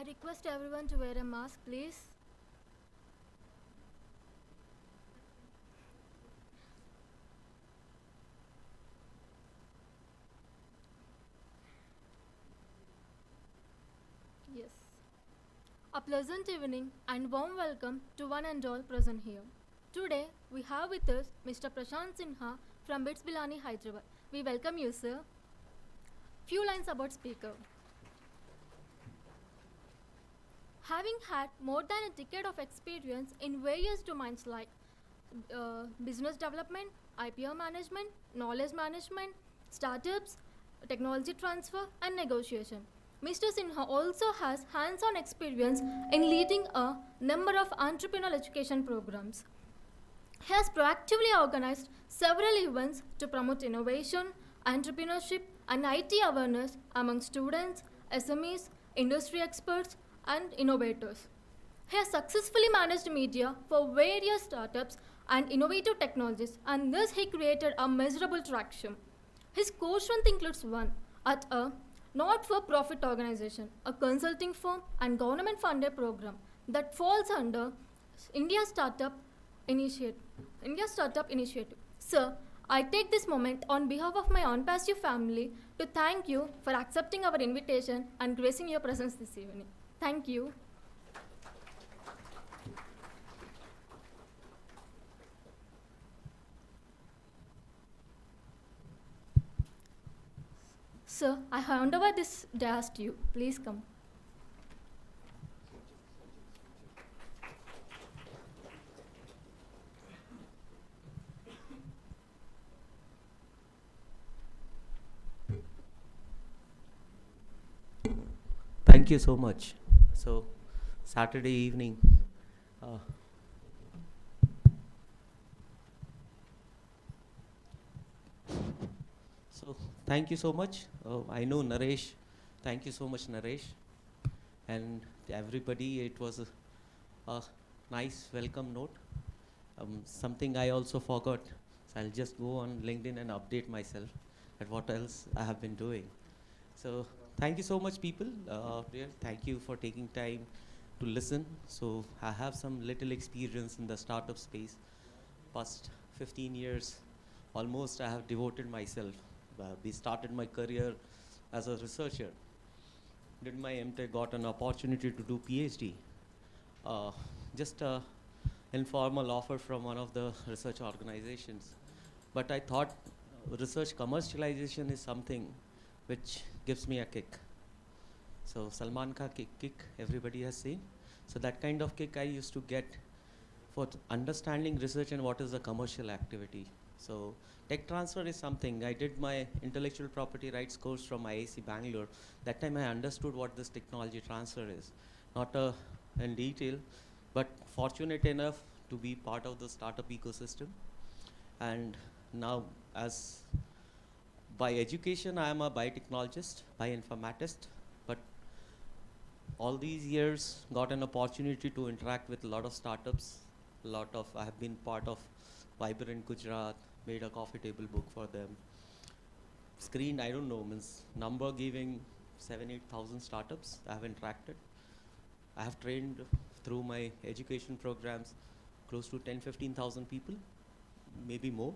I request everyone to wear a mask, please. Yes. A pleasant evening and warm welcome to one and all present here. Today we have with us Mr. Prashant Sinha from 𝗣𝗿𝗀𝗀𝗃 Hyderabad. We welcome you, sir. Few lines about speaker. Having had more than a decade of experience in various domains like business development, IPO management, knowledge management, startups, technology transfer, and negotiation, Mr. Sinha also has hands-on experience in leading a number of entrepreneurial education programs. He has proactively organized several events to promote innovation, entrepreneurship, and IT awareness among students, SMEs, industry experts, and innovators. He has successfully managed media for various startups and innovative technologies, and thus he created a measurable traction. His core strength includes one, at a not-for-profit organization, a consulting firm, and government-funded program that falls under India Startup Initiative. Sir, I take this moment on behalf of my ONPASSIVE family to thank you for accepting our invitation and gracing your presence this evening. Thank you. Sir, I hand over this dais to you. Please come. Thank you so much. So, Saturday evening. So, thank you so much. I know Naresh. Thank you so much, Naresh. And everybody, it was a nice welcome note. Something I also forgot. So, I'll just go on LinkedIn and update myself at what else I have been doing. So, thank you so much, people. Thank you for taking time to listen. So I have some little experience in the startup space. Past 15 years, almost I have devoted myself. We started my career as a researcher. Did my 𝗘𝗃𝗃, got an opportunity to do PhD. Just an informal offer from one of the research organizations. But I thought research commercialization is something which gives me a kick. So Salman ka kick, everybody has seen. So that kind of kick I used to get for understanding research and what is a commercial activity. So tech transfer is something. I did my intellectual property rights course from IIC Bangalore. That time I understood what this technology transfer is. Not in detail, but fortunate enough to be part of the startup ecosystem. And now as by education, I am a biotechnologist, bioinformatist, but all these years got an opportunity to interact with a lot of startups. I have been part of 𝗘𝗃𝗀𝗀𝗃, made a coffee table book for them. Screened, I don't know, means number giving 7,000-8,000 startups I have interacted. I have trained through my education programs close to 10,000-15,000 people, maybe more.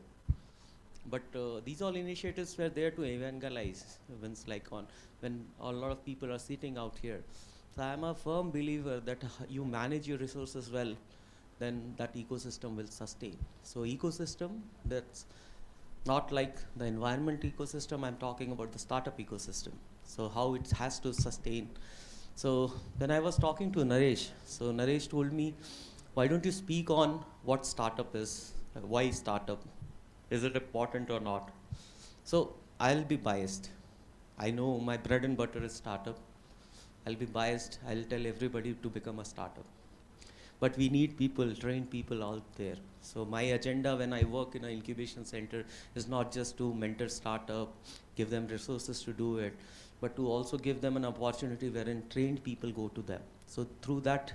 But these all initiatives were there to evangelize when a lot of people are sitting out here. So I am a firm believer that you manage your resources well, then that ecosystem will sustain. So ecosystem, that's not like the environment ecosystem, I'm talking about the startup ecosystem. So how it has to sustain. So when I was talking to Naresh, so Naresh told me, why don't you speak on what startup is, why startup? Is it important or not? So I'll be biased. I know my bread and butter is startup. I'll be biased. I'll tell everybody to become a startup. But we need people, trained people out there. So my agenda when I work in an incubation center is not just to mentor startup, give them resources to do it, but to also give them an opportunity wherein trained people go to them. So through that,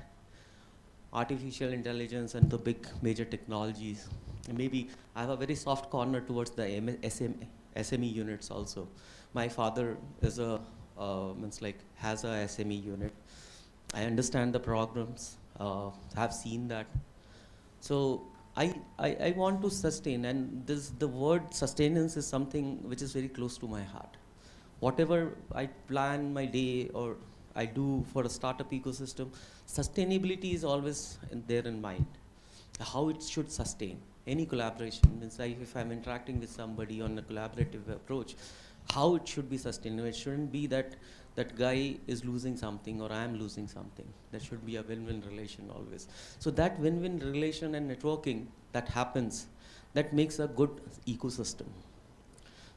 artificial intelligence and the big major technologies. And maybe I have a very soft corner towards the SME units also. My father is has a SME unit. I understand the programs, have seen that. So I want to sustain, and the word sustenance is something which is very close to my heart. Whatever I plan my day or I do for a startup ecosystem, sustainability is always there in mind. How it should sustain. Any collaboration, means like if I'm interacting with somebody on a collaborative approach, how it should be sustainable. It shouldn't be that that guy is losing something or I am losing something. There should be a win-win relation always. So that win-win relation and networking that happens, that makes a good ecosystem.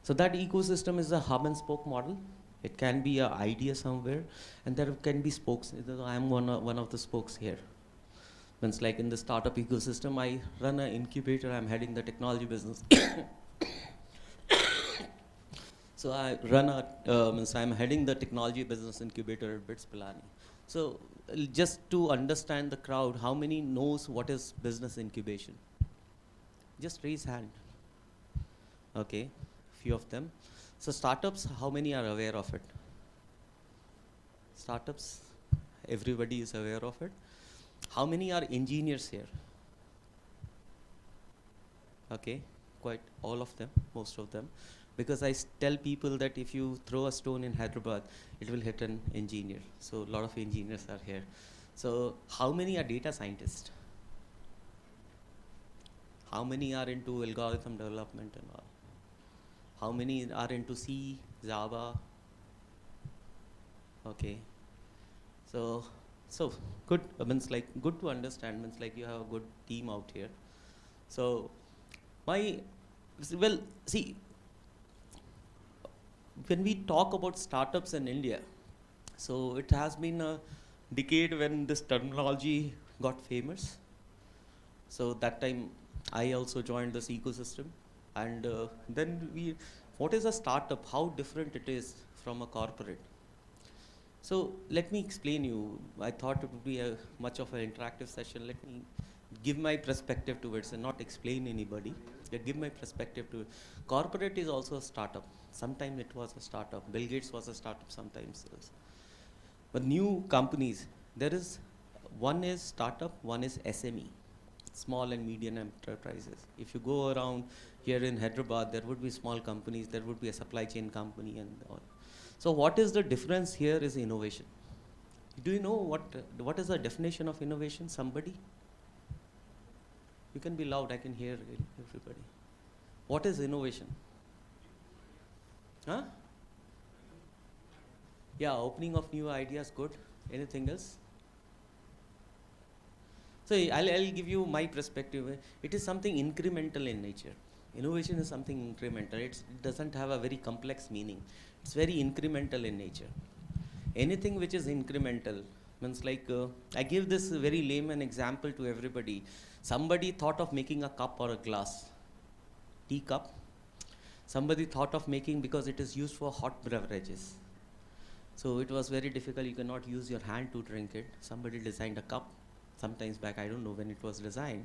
So that ecosystem is a hub and spoke model. It can be an idea somewhere, and there can be spokes. I am one of the spokes here. Means like in the startup ecosystem, I run an incubator. I'm heading the technology business. So I run I'm heading the technology business incubator at 𝗣𝗿𝗀𝗀𝗃. So just to understand the crowd, how many knows what is business incubation? Just raise hand. Okay, few of them. So startups, how many are aware of it? Startups, everybody is aware of it. How many are engineers here? Okay, quite all of them, most of them. Because I tell people that if you throw a stone in Hyderabad, it will hit an engineer. So a lot of engineers are here. So how many are data scientists? How many are into algorithm development and all? How many are into C, Java? Okay. So good, means like good to understand, means like you have a good team out here. So see, when we talk about startups in India, so it has been a decade when this terminology got famous. So that time I also joined this ecosystem, and then what is a startup? How different it is from a corporate? So let me explain you. I thought it would be a much of an interactive session. Let me give my perspective to it and not explain anybody. Give my perspective to it. Corporate is also a startup. Sometimes it was a startup. Bill Gates was a startup sometimes. But new companies, there is one is startup, one is SME, small and medium enterprises. If you go around here in Hyderabad, there would be small companies, there would be a supply chain company and all. So what is the difference here is innovation. Do you know what is the definition of innovation? Somebody? You can be loud, I can hear everybody. What is innovation? Huh? Yeah, opening of new ideas, good. Anything else? So I'll give you my perspective. It is something incremental in nature. Innovation is something incremental. It doesn't have a very complex meaning. It's very incremental in nature. Anything which is incremental means like, I give this very layman example to everybody. Somebody thought of making a cup or a glass, tea cup. Somebody thought of making, because it is used for hot beverages. So it was very difficult, you cannot use your hand to drink it. Somebody designed a cup, sometimes back, I don't know when it was designed.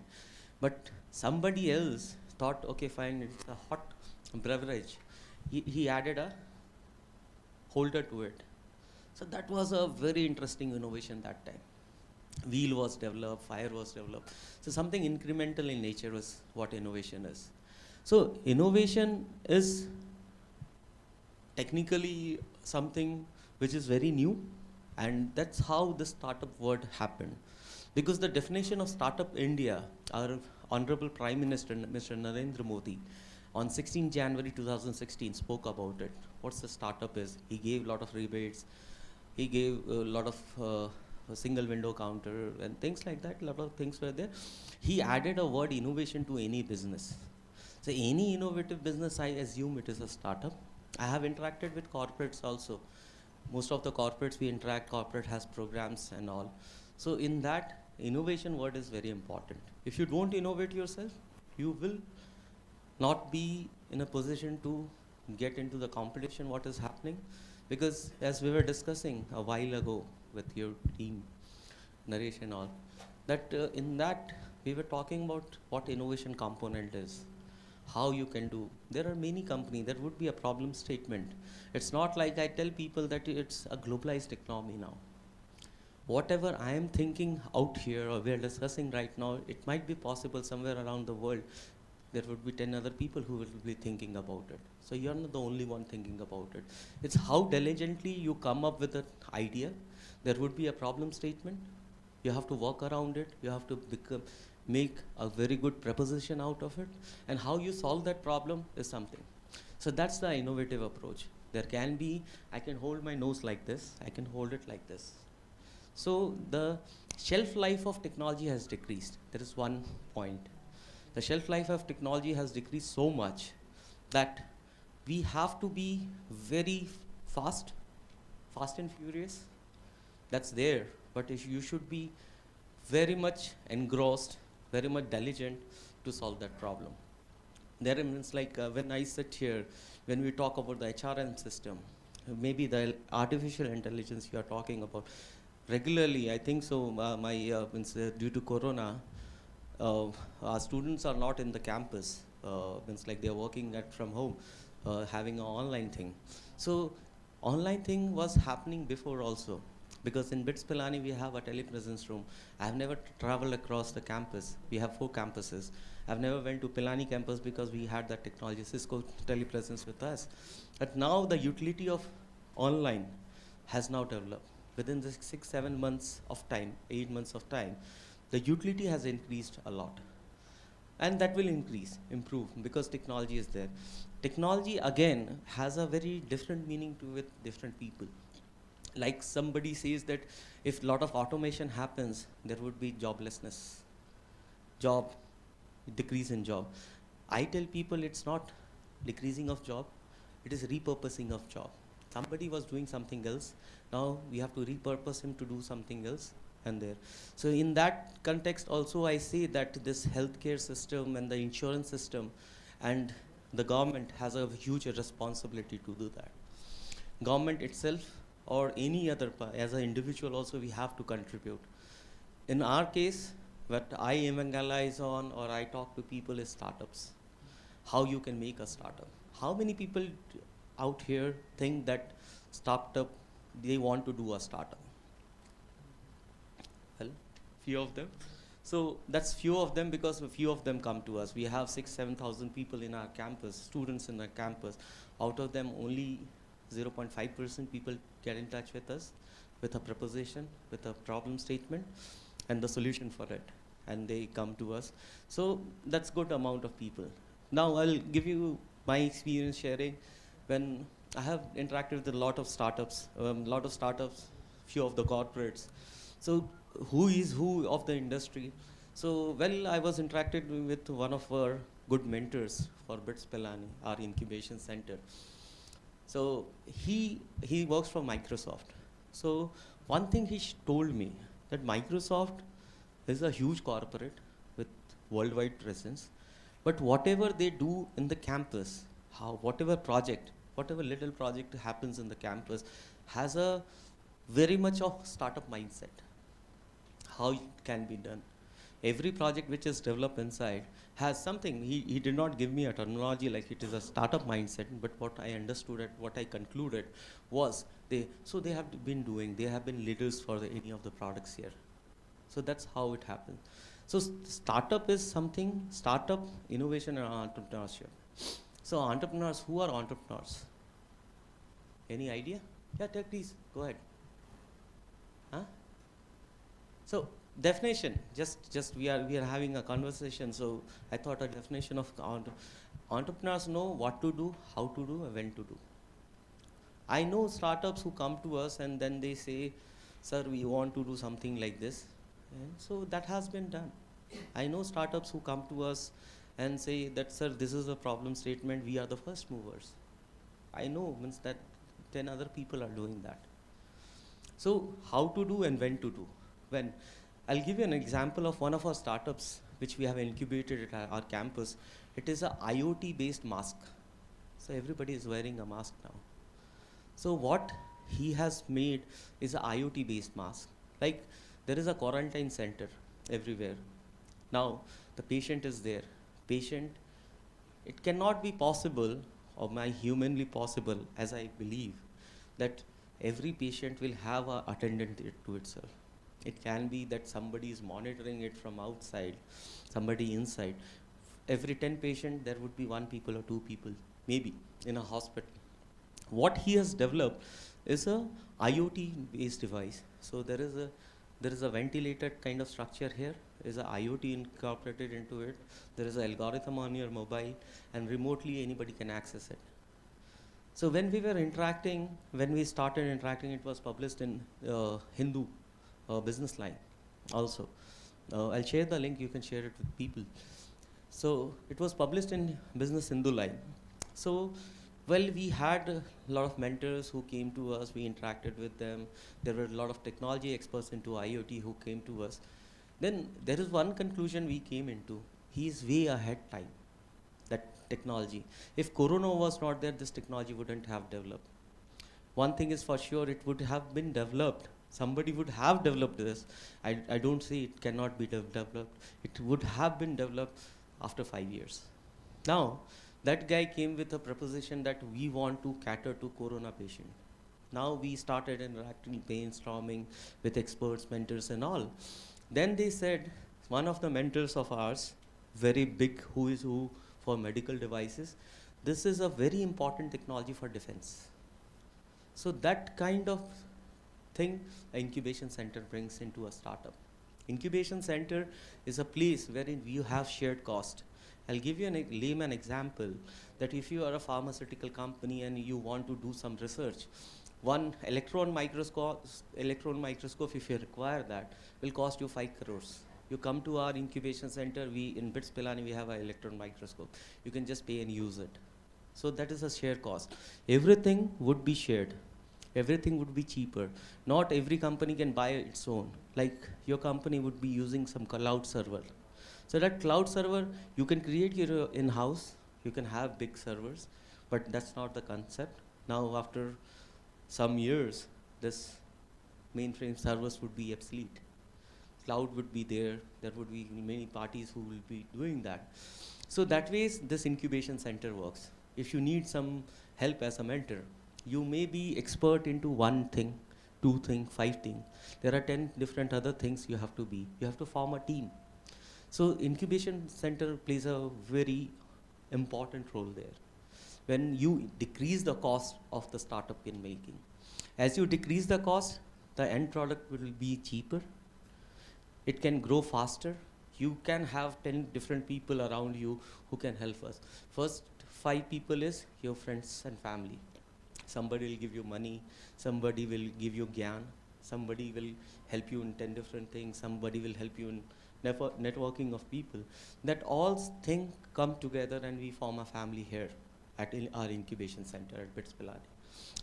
But somebody else thought, okay fine, it's a hot beverage. He added a holder to it. So that was a very interesting innovation that time. Wheel was developed, fire was developed. So something incremental in nature was what innovation is. So innovation is technically something which is very new, and that's how the startup word happened. Because the definition of startup India, our Honorable Prime Minister, Mr. Narendra Modi, on 16 January 2016 spoke about it. What's the startup is? He gave a lot of rebates. He gave a lot of single window counter and things like that. A lot of things were there. He added a word innovation to any business. So any innovative business, I assume it is a startup. I have interacted with corporates also. Most of the corporates we interact, corporate has programs and all. So in that, innovation word is very important. If you don't innovate yourself, you will not be in a position to get into the competition, what is happening. Because as we were discussing a while ago with your team, Naresh and all, that in that we were talking about what innovation component is, how you can do. There are many companies, there would be a problem statement. It's not like I tell people that it's a globalized economy now. whatever I am thinking out here or we are discussing right now, it might be possible somewhere around the world there would be 10 other people who will be thinking about it. So you're not the only one thinking about it. It's how diligently you come up with an idea. There would be a problem statement. You have to work around it. You have to make a very good proposition out of it. And how you solve that problem is something. So that's the innovative approach. There can be, I can hold my nose like this. I can hold it like this. So the shelf life of technology has decreased. There is one point. The shelf life of technology has decreased so much that we have to be very fast and furious. That's there, but you should be very much engrossed, very much diligent to solve that problem. There means like when I sit here, when we talk about the HRM system, maybe the artificial intelligence you are talking about, regularly, I think so, due to Corona, our students are not in the campus. Means like they're working from home, having an online thing. So online thing was happening before also, because in 𝗣𝗿𝗀𝗃𝗵𝐺 we have a telepresence room. I've never traveled across the campus. We have 4 campuses. I've never went to Pilani campus because we had that technology, Cisco telepresence with us. But now the utility of online has now developed. Within the 6-7 months of time, 8 months of time, the utility has increased a lot. And that will improve, because technology is there. Technology, again, has a very different meaning to with different people. Like somebody says that if a lot of automation happens, there would be joblessness, decrease in job. I tell people it's not decreasing of job, it is repurposing of job. Somebody was doing something else, now we have to repurpose him to do something else. And there. So in that context also I say that this healthcare system and the insurance system and the government has a huge responsibility to do that. Government itself or any other, as an individual also we have to contribute. In our case, what I evangelize on or I talk to people is startups. How you can make a startup. How many people out here think that startup, they want to do a startup? Few of them. So that's few of them because a few of them come to us. We have 6,000-7,000 people in our campus, students in our campus. Out of them, only 0.5% people get in touch with us with a proposition, with a problem statement, and the solution for it. And they come to us. So that's good amount of people. Now I'll give you my experience sharing. When I have interacted with a lot of startups, few of the corporates. So who is who of the industry? So, well, I was interacted with one of our good mentors for 𝗣𝗿𝗀𝗃𝗵𝐺, our incubation center. So he works for Microsoft. So one thing he told me that Microsoft is a huge corporate with worldwide presence, but whatever they do in the campus, whatever little project happens in the campus has a very much of startup mindset. How it can be done. Every project which is developed inside has something. He did not give me a terminology like it is a startup mindset, but what I understood and what I concluded was they have been leaders for any of the products here. So that's how it happens. So startup is something, startup, innovation and entrepreneurship. So entrepreneurs, who are entrepreneurs? Any idea? Yeah, please, go ahead. Huh? So definition, just we are having a conversation. So I thought a definition of entrepreneurs know what to do, how to do, and when to do. I know startups who come to us and then they say, sir, we want to do something like this. And so that has been done. I know startups who come to us and say that, sir, this is a problem statement, we are the first movers. I know means that 10 other people are doing that. So how to do and when to do. When I'll give you an example of one of our startups which we have incubated at our campus. It is a IoT-based mask. So everybody is wearing a mask now. So what he has made is an IoT-based mask. Like there is a quarantine center everywhere. Now the patient is there. It cannot be possible or humanly possible, as I believe, that every patient will have an attendant to itself. It can be that somebody is monitoring it from outside, somebody inside. Every 10 patients, there would be 1 people or 2 people, maybe, in a hospital. What he has developed is a IoT-based device. So there is a ventilated kind of structure here. There is a IoT incorporated into it. There is an algorithm on your mobile, and remotely anybody can access it. So when we were interacting, when we started interacting, it was published in Hindu Business Line also. I'll share the link, you can share it with people. So it was published in Business Hindu Line. So, well, we had a lot of mentors who came to us, we interacted with them. There were a lot of technology experts into IoT who came to us. Then there is one conclusion we came into. He is way ahead time, that technology. If Corona was not there, this technology wouldn't have developed. One thing is for sure, it would have been developed. Somebody would have developed this. I don't say it cannot be developed. It would have been developed after 5 years. Now, that guy came with a proposition that we want to cater to Corona patient. Now we started interacting, brainstorming with experts, mentors and all. Then they said, one of the mentors of ours, very big who is who for medical devices, this is a very important technology for defense. So that kind of thing an incubation center brings into a startup. Incubation center is a place wherein you have shared cost. I'll give you a layman example that if you are a pharmaceutical company and you want to do some research, one electron microscope if you require that will cost you 5 crores. You come to our incubation center, in 𝗣𝗿𝗀𝗀 we have an electron microscope. You can just pay and use it. So that is a share cost. Everything would be shared. Everything would be cheaper. Not every company can buy its own. Like your company would be using some cloud server. So that cloud server, you can create your in-house, you can have big servers, but that's not the concept. Now after some years, this mainframe servers would be obsolete. Cloud would be there would be many parties who will be doing that. So that way this incubation center works. If you need some help as a mentor, you may be expert into 1 thing, 2 thing, 5 thing. There are 10 different other things you have to be. You have to form a team. So incubation center plays a very important role there. When you decrease the cost of the startup in making. As you decrease the cost, the end product will be cheaper. It can grow faster. You can have 10 different people around you who can help us. First 5 people is your friends and family. Somebody will give you money, somebody will give you gyan, somebody will help you in 10 different things, somebody will help you in networking of people. That all things come together and we form a family here at our incubation center at 𝗣𝗿𝗀𝗀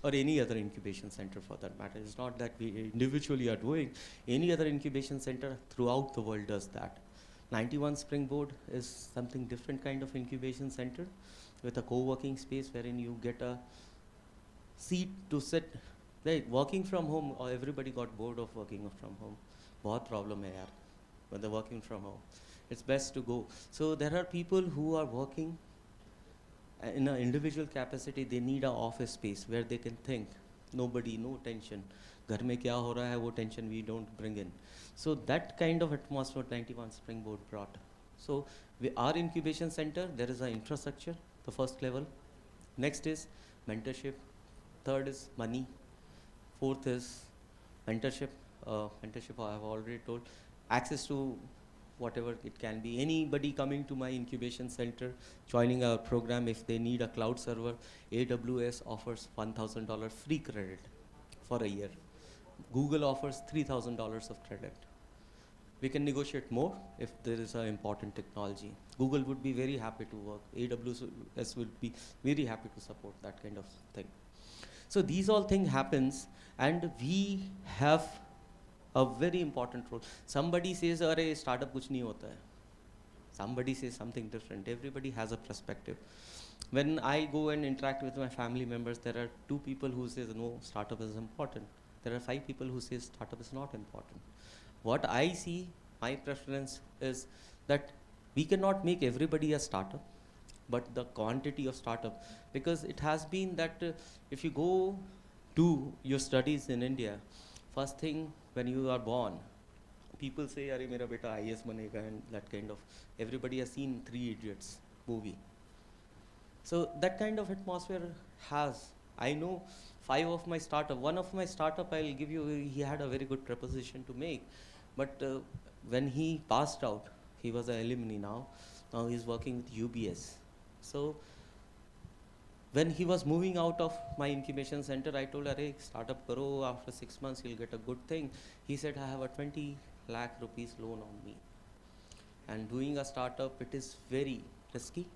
or any other incubation center for that matter. It's not that we individually are doing, any other incubation center throughout the world does that. 91 Springboard is something different kind of incubation center with a co-working space wherein you get a seat to sit. Like working from home, or everybody got bored of working from home. बहुत problem है यार, when they're working from home. It's best to go. So there are people who are working in an individual capacity. They need an office space where they can think. Nobody, no tension. घर में क्या हो रहा है वो tension we don't bring in. So that kind of atmosphere 91 Springboard brought. So our incubation center, there is an infrastructure, the first level. Next is mentorship. Third is money. Fourth is mentorship. Mentorship I have already told. Access to whatever it can be. Anybody coming to my incubation center, joining our program, if they need a cloud server, AWS offers $1,000 free credit for a year. Google offers $3,000 of credit. We can negotiate more if there is an important technology. Google would be very happy to work. AWS would be very happy to support that kind of thing. So these all things happens, and we have a very important role. Somebody says, "Arey startup kuch nahi hota hai." Somebody says something different. Everybody has a perspective. When I go and interact with my family members, there are 2 people who says no, startup is important. There are 5 people who say startup is not important. What I see, my preference is that we cannot make everybody a startup, but the quantity of startup, because it has been that if you go do your studies in India, first thing when you are born, people say, "Arey, mera beta IAS banega," and that kind of. Everybody has seen Three Idiots movie. So that kind of atmosphere has. I know 5 of my startup. One of my startup, I'll give you. He had a very good proposition to make, but when he passed out, he was an alumni now. Now he's working with UBS. So when he was moving out of my incubation center, I told her, "Hey, startup karo, after 6 months you'll get a good thing." He said, "I have a 20 lakh rupees loan on me. And doing a startup, it is very risky.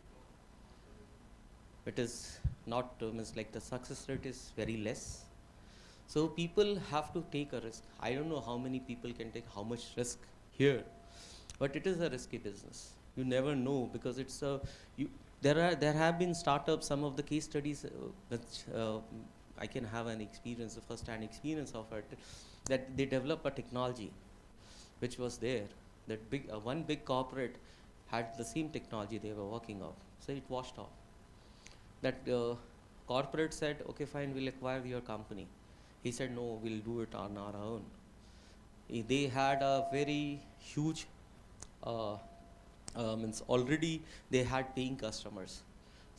It is not, means like the success rate is very less. So people have to take a risk. I don't know how many people can take how much risk here, but it is a risky business. You never know, because it's a, there have been startups, some of the case studies which I can have an experience, a first-hand experience of it, that they develop a technology which was there. That one big corporate had the same technology they were working on, so it washed off. That corporate said, "Okay, fine, we'll acquire your company." He said, "No, we'll do it on our own." They had a very huge, means already they had paying customers.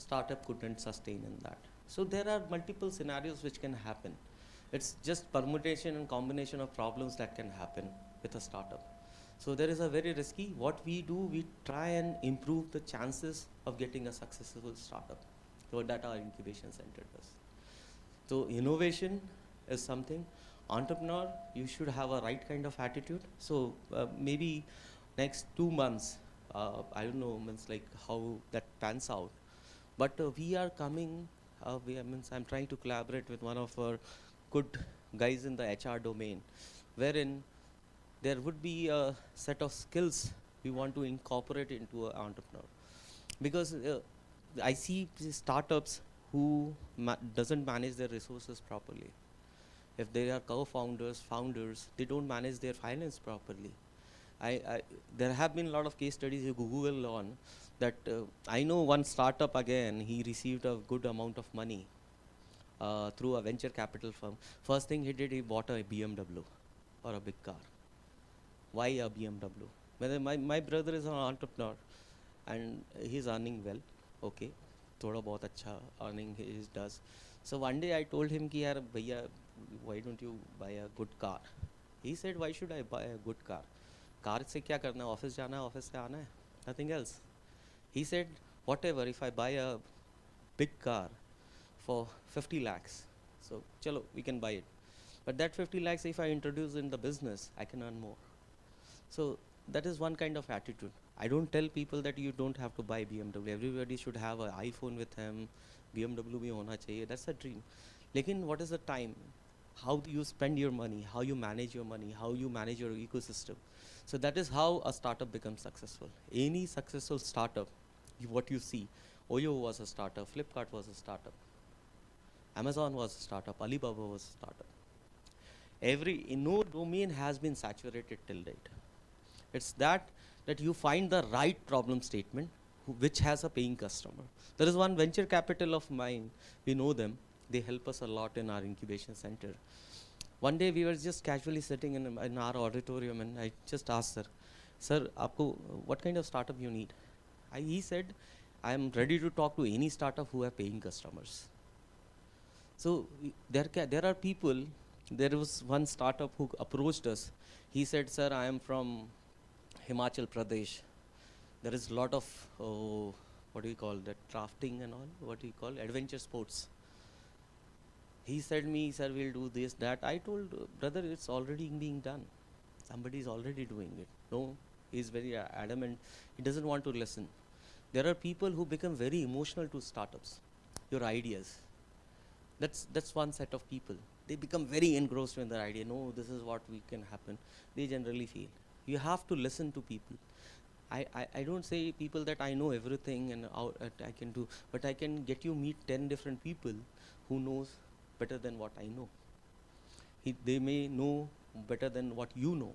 Startup couldn't sustain in that. So there are multiple scenarios which can happen. It's just permutation and combination of problems that can happen with a startup. So there is a very risky. What we do, we try and improve the chances of getting a successful startup. So that our incubation center does. So innovation is something. Entrepreneur, you should have a right kind of attitude. So maybe next 2 months, I don't know, means like how that pans out. But we are coming, I'm trying to collaborate with one of our good guys in the HR domain, wherein there would be a set of skills we want to incorporate into an entrepreneur. Because I see startups who doesn't manage their resources properly. If they are co-founders, founders, they don't manage their finance properly. There have been a lot of case studies you Google on that. I know one startup, again, he received a good amount of money through a venture capital firm. First thing he did, he bought a BMW or a big car. Why a BMW? My brother is an entrepreneur and he's earning well. Okay, thoda bahut acha earning he does. So one day I told him ki yaar bhaiya, why don't you buy a good car? He said, "Why should I buy a good car? Car se kya karna hai? Office jana hai, office se aana hai, nothing else." He said, "Whatever, if I buy a big car for 50 lakhs, so chalo, we can buy it. But that 50 lakhs, if I introduce in the business, I can earn more." So that is one kind of attitude. I don't tell people that you don't have to buy BMW. Everybody should have an iPhone with him. BMW bhi hona chahiye. That's a dream. Lekin what is the time? How do you spend your money? How you manage your money? How you manage your ecosystem? So that is how a startup becomes successful. Any successful startup, what you see, Oyo was a startup, Flipkart was a startup, Amazon was a startup, Alibaba was a startup. No domain has been saturated till date. It's that you find the right problem statement which has a paying customer. There is one venture capital of mine, we know them, they help us a lot in our incubation center. One day we were just casually sitting in our auditorium and I just asked sir, what kind of startup you need? He said, "I am ready to talk to any startup who have paying customers." So there are people, there was one startup who approached us. He said, "Sir, I am from Himachal Pradesh. There is a lot of, what do you call that, drafting and all, what do you call, adventure sports." He said me, "Sir, we'll do this, that." I told, "Brother, it's already being done. Somebody is already doing it." No, he's very adamant. He doesn't want to listen. There are people who become very emotional to startups, your ideas. That's one set of people. They become very engrossed in their idea. No, this is what we can happen. They generally feel. You have to listen to people. I don't say people that I know everything and I can do, but I can get you meet 10 different people who knows better than what I know. They may know better than what you know.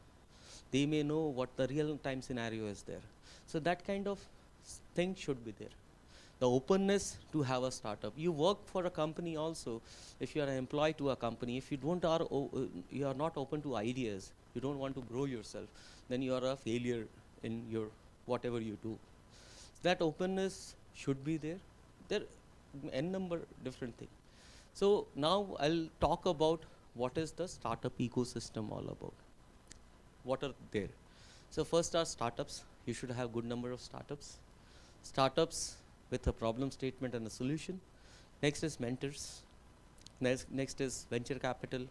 They may know what the real time scenario is there. So that kind of thing should be there. the openness to have a startup. You work for a company also. If you are an employee to a company, if you you are not open to ideas, you don't want to grow yourself, then you are a failure in your whatever you do. That openness should be there. There are n number different things. So now I'll talk about what is the startup ecosystem all about. What are there? So first are startups. You should have good number of startups. Startups with a problem statement and a solution. Next is mentors. Next is venture capital.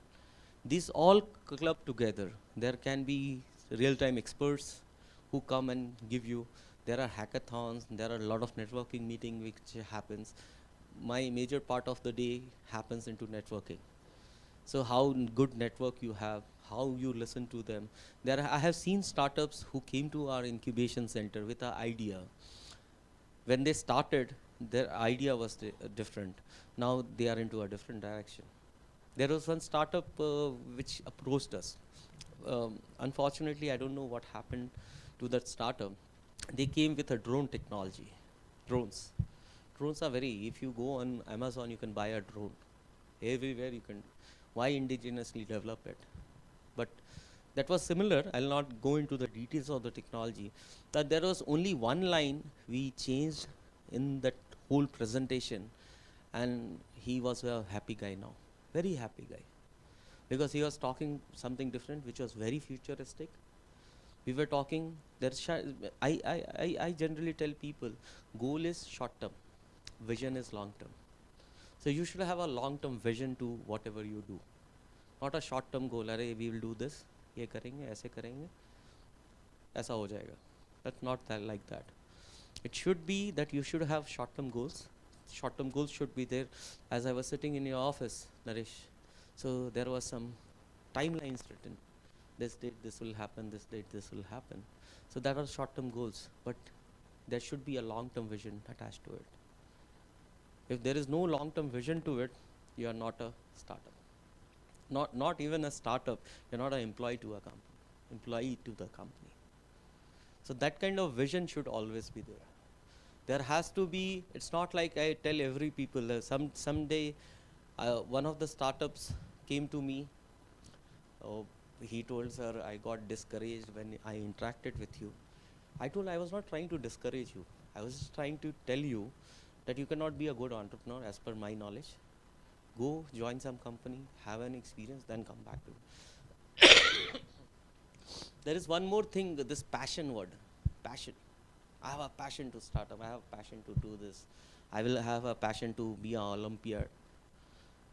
These all club together. There can be real-time experts who come and give you. There are hackathons. There are a lot of networking meeting which happens. My major part of the day happens into networking. So how good network you have, how you listen to them. I have seen startups who came to our incubation center with an idea. When they started, their idea was different. Now they are into a different direction. There was one startup which approached us. Unfortunately, I don't know what happened to that startup. They came with a drone technology. Drones. Drones are if you go on Amazon, you can buy a drone. Everywhere you can. Why indigenously develop it? But that was similar. I'll not go into the details of the technology. That there was only one line we changed in that whole presentation, and he was a happy guy now. Very happy guy. Because he was talking something different, which was very futuristic. We were talking, I generally tell people, goal is short term, vision is long term. So you should have a long term vision to whatever you do. Not a short term goal, we will do this, ये करेंगे, ऐसे करेंगे, ऐसा हो जाएगा. That's not like that. It should be that you should have short term goals. Short term goals should be there. As I was sitting in your office, Naresh, so there was some timelines written. This date this will happen, this date this will happen. So that are short term goals, but there should be a long term vision attached to it. If there is no long term vision to it, you are not a startup. Not even a startup, you're not an employee to a company. So that kind of vision should always be there. There has to be, it's not like I tell every people, someday one of the startups came to me. He told, sir, I got discouraged when I interacted with you. I told I was not trying to discourage you. I was just trying to tell you that you cannot be a good entrepreneur as per my knowledge. Go join some company, have an experience, then come back to it. There is one more thing, this passion word. Passion. I have a passion to start up. I have a passion to do this. I will have a passion to be an Olympiad.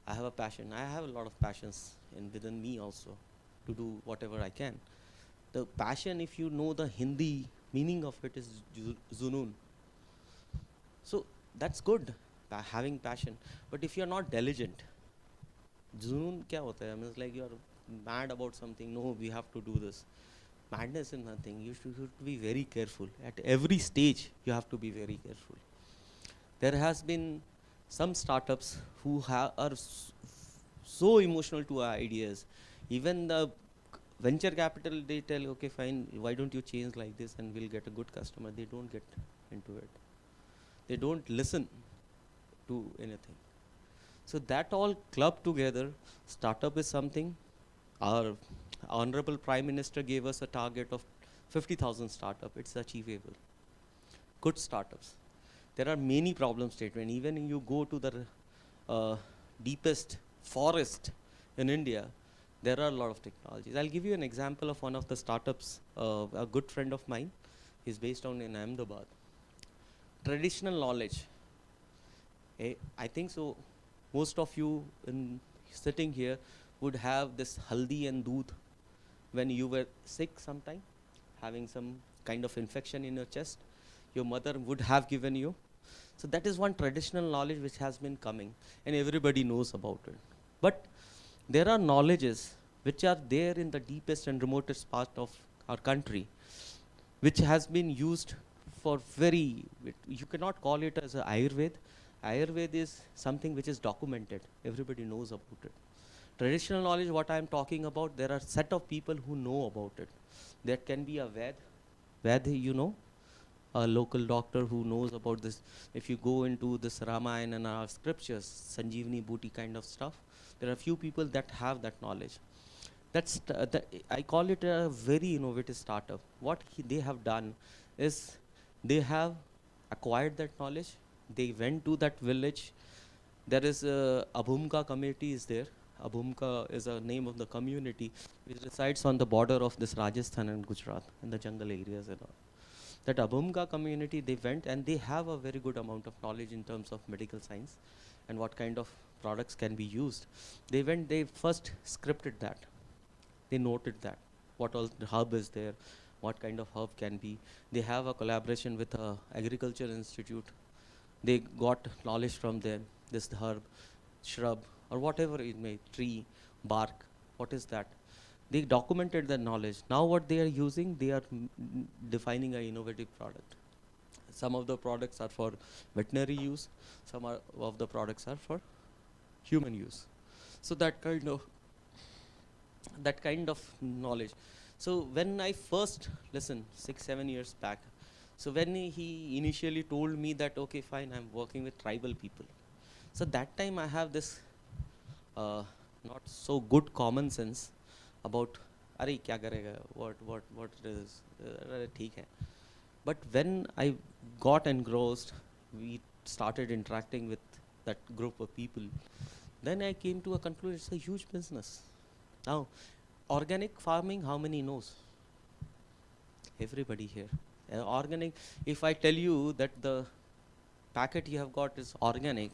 I have a passion. I have a lot of passions within me also to do whatever I can. The passion, if you know the Hindi meaning of it, is Junoon. So that's good, having passion. But if you're not diligent, Junoon kya hota hai? I mean, it's like you're mad about something. No, we have to do this. Madness is nothing. You should be very careful. At every stage, you have to be very careful. There has been some startups who are so emotional to our ideas. Even the venture capital, they tell, okay, fine, why don't you change like this and we'll get a good customer. They don't get into it. They don't listen to anything. So that all club together, startup is something. Our Honorable Prime Minister gave us a target of 50,000 startup. It's achievable. Good startups. There are many problem statements. Even you go to the deepest forest in India, there are a lot of technologies. I'll give you an example of one of the startups, a good friend of mine. He's based on in Ahmedabad. Traditional knowledge. I think so. Most of you sitting here would have this haldi and doodh when you were sick sometime, having some kind of infection in your chest. Your mother would have given you. So that is one traditional knowledge which has been coming, and everybody knows about it. But there are knowledges which are there in the deepest and remotest part of our country, which has been used for you cannot call it as a Ayurveda. Ayurveda is something which is documented. Everybody knows about it. Traditional knowledge, what I am talking about, there are set of people who know about it. There can be a Ved. Ved, you know? a local doctor who knows about this. If you go into this Ramayana and our scriptures, Sanjeevani Booty kind of stuff, there are few people that have that knowledge. I call it a very innovative startup. What they have done is they have acquired that knowledge. They went to that village. There is a 𝗘𝗃𝗃𝗃 community is there. 𝗘𝗃𝗃𝗃 is a name of the community which resides on the border of this Rajasthan and Gujarat in the jungle areas and all. That 𝗘𝗃𝗃𝗃 community, they went and they have a very good amount of knowledge in terms of medical science and what kind of products can be used. They went, they first scripted that. They noted that, what all the herb is there, what kind of herb can be. They have a collaboration with a agriculture institute. They got knowledge from them, this herb, shrub, or whatever it may, tree, bark, what is that? They documented the knowledge. Now what they are using, they are defining an innovative product. Some of the products are for veterinary use, of the products are for human use. So that kind of knowledge. So when I first listened 6-7 years back, so when he initially told me that, okay, fine, I'm working with tribal people. So that time I have this not so good common sense about, अरे क्या करेगा, what it is, अरे ठीक है. But when I got engrossed, we started interacting with that group of people. Then I came to a conclusion, it's a huge business. Now, organic farming, how many knows? Everybody here. Organic, if I tell you that the packet you have got is organic,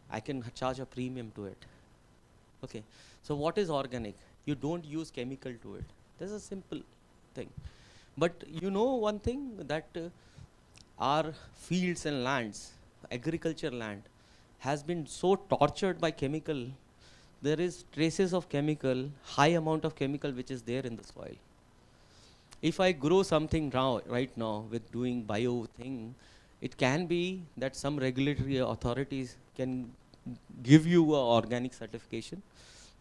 I can charge a premium to it. Okay, so what is organic? You don't use chemical to it. That's a simple thing. But you know one thing, that our fields and lands, agriculture land, has been so tortured by chemical. There is traces of chemical, high amount of chemical which is there in the soil. If I grow something right now with doing bio thing, it can be that some regulatory authorities can give you a organic certification,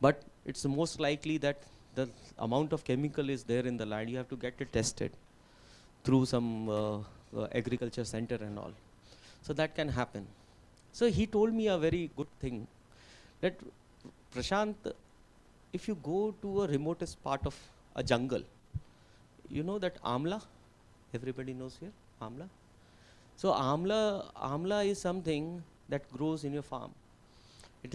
but it's most likely that the amount of chemical is there in the land. You have to get it tested through some agriculture center and all. So that can happen. So he told me a very good thing, that Prashant, if you go to a remotest part of a jungle, you know that amla, everybody knows here, amla. So amla is something that grows in your farm. It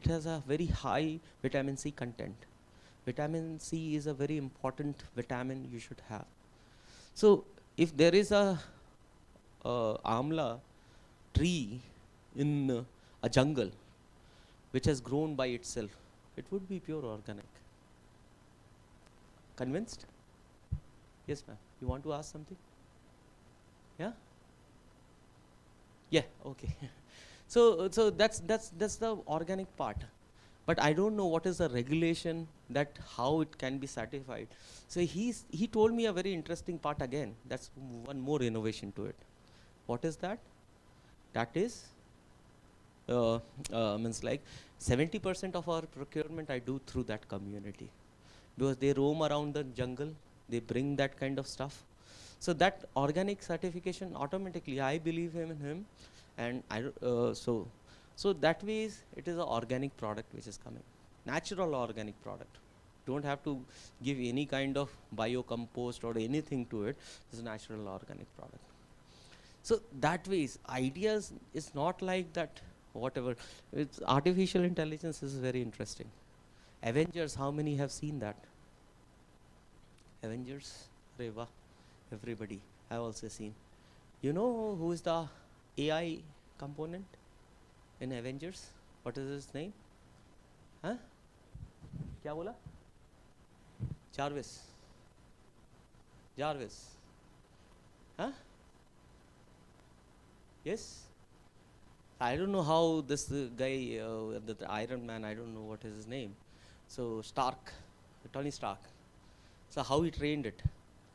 has a very high vitamin C content. Vitamin C is a very important vitamin you should have. So if there is a amla tree in a jungle which has grown by itself, it would be pure organic. Convinced? Yes, ma'am. You want to ask something? Yeah? Yeah, okay. So that's the organic part. But I don't know what is the regulation, that how it can be certified. So he told me a very interesting part again. That's one more innovation to it. What is that? That is means like 70% of our procurement I do through that community, because they roam around the jungle, they bring that kind of stuff. So that organic certification automatically, I believe in him, and so that way it is an organic product which is coming, natural organic product. Don't have to give any kind of biocompost or anything to it. It's a natural organic product. So that way, ideas is not like that. Whatever, it's artificial intelligence is very interesting. Avengers, how many have seen that? Avengers, Reva, everybody have also seen. You know who is the AI component in Avengers? What is his name? Huh? क्या बोला? Jarvis. Huh? Yes? I don't know how this guy, the Iron Man, I don't know what is his name. So Tony Stark. So how he trained it?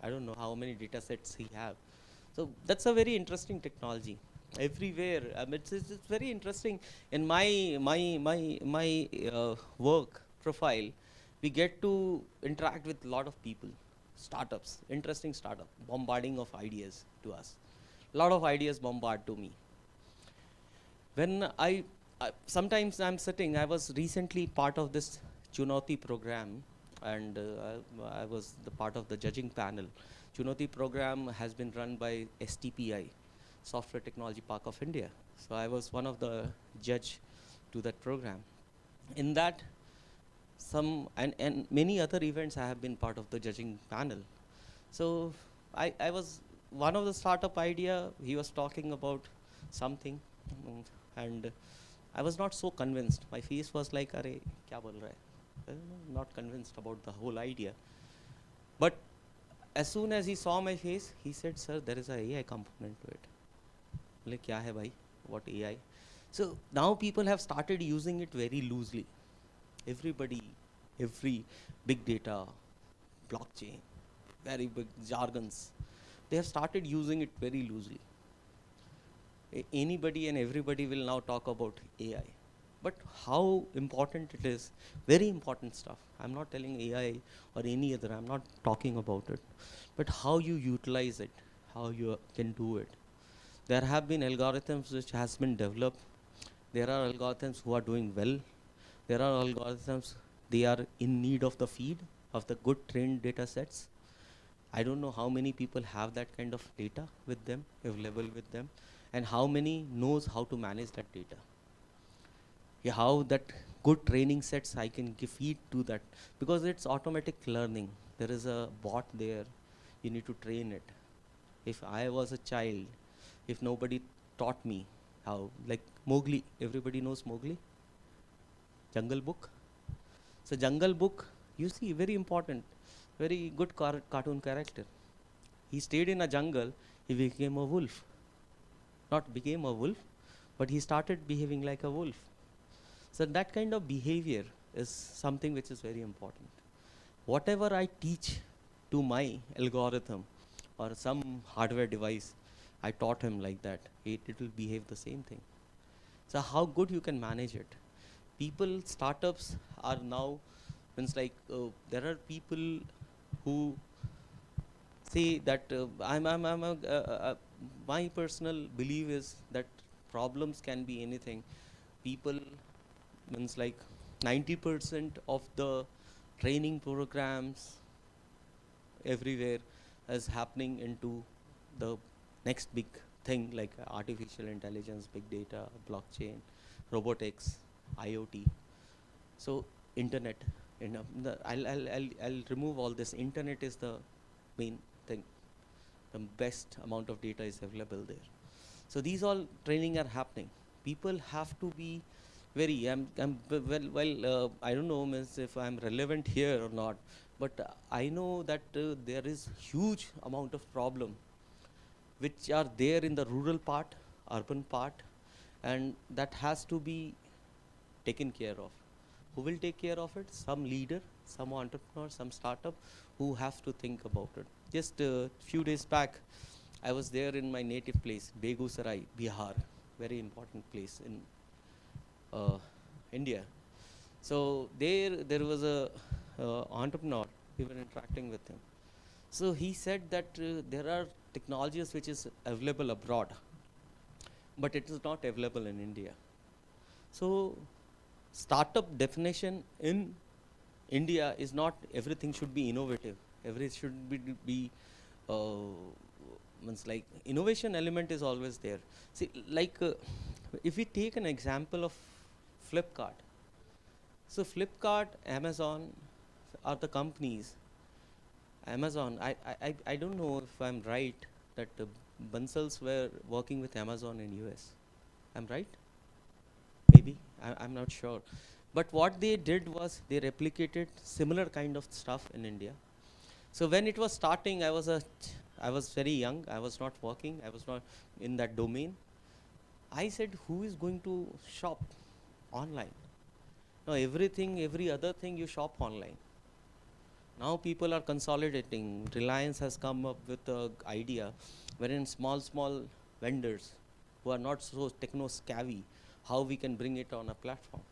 I don't know how many data sets he have. So that's a very interesting technology. Everywhere, it's very interesting. In my work profile, we get to interact with a lot of people, startups, interesting startup, bombarding of ideas to us. lot of ideas bombard to me. When sometimes I'm sitting, I was recently part of this 𝗘𝗃𝗃𝗃 program, and I was the part of the judging panel. 𝗘𝗃𝗃𝗃 program has been run by STPI, Software Technology Park of India. So I was one of the judge to that program. In that, and many other events I have been part of the judging panel. So I was one of the startup idea, he was talking about something, and I was not so convinced. My face was like, "Arey, kya bol raha hai?" Not convinced about the whole idea. But as soon as he saw my face, he said, "Sir, there is a AI component to it." Like, kya hai bhai? What AI? So now people have started using it very loosely. Everybody, every big data, blockchain, very big jargons, they have started using it very loosely. Anybody and everybody will now talk about AI. But how important it is, very important stuff. I'm not telling AI or any other, I'm not talking about it. But how you utilize it, how you can do it. There have been algorithms which has been developed. There are algorithms who are doing well. There are algorithms, they are in need of the feed of the good trained data sets. I don't know how many people have that kind of data with them, available with them, and how many knows how to manage that data. Yeah, how that good training sets I can feed to that, because it's automatic learning. There is a bot there, you need to train it. If I was a child, if nobody taught me how, like Mowgli, everybody knows Mowgli? Jungle Book. So Jungle Book, you see, very important, very good cartoon character. He stayed in a jungle, he became a wolf. Not became a wolf, but he started behaving like a wolf. So that kind of behavior is something which is very important. Whatever I teach to my algorithm or some hardware device, I taught him like that. It will behave the same thing. So how good you can manage it. People, startups are now, there are people who say that my personal belief is that problems can be anything. People, 90% of the training programs everywhere is happening into the next big thing, like artificial intelligence, big data, blockchain, robotics, IoT. So internet, I'll remove all this. Internet is the main thing. The best amount of data is available there. So these all training are happening. People have to be very, I don't know if I'm relevant here or not, but I know that there is huge amount of problem which are there in the rural part, urban part, and that has to be taken care of. Who will take care of it? Some leader, some entrepreneur, some startup who have to think about it. Just a few days back, I was there in my native place, 𝗣𝗿𝗀𝗃𝗃, Bihar, very important place in India. So there was a entrepreneur, we were interacting with him. So he said that there are technologies which is available abroad, but it is not available in India. So startup definition in India is not everything should be innovative. Everything should be innovation element is always there. See, if we take an example of Flipkart. So Flipkart, Amazon are the companies. Amazon, I don't know if I'm right that Bansals were working with Amazon in US. I'm right? Maybe, I'm not sure. But what they did was they replicated similar kind of stuff in India. So when it was starting, I was very young. I was not working. I was not in that domain. I said, who is going to shop online? Now every other thing you shop online. Now people are consolidating. Reliance has come up with the idea wherein small vendors who are not so techno-savvy, how we can bring it on a platform.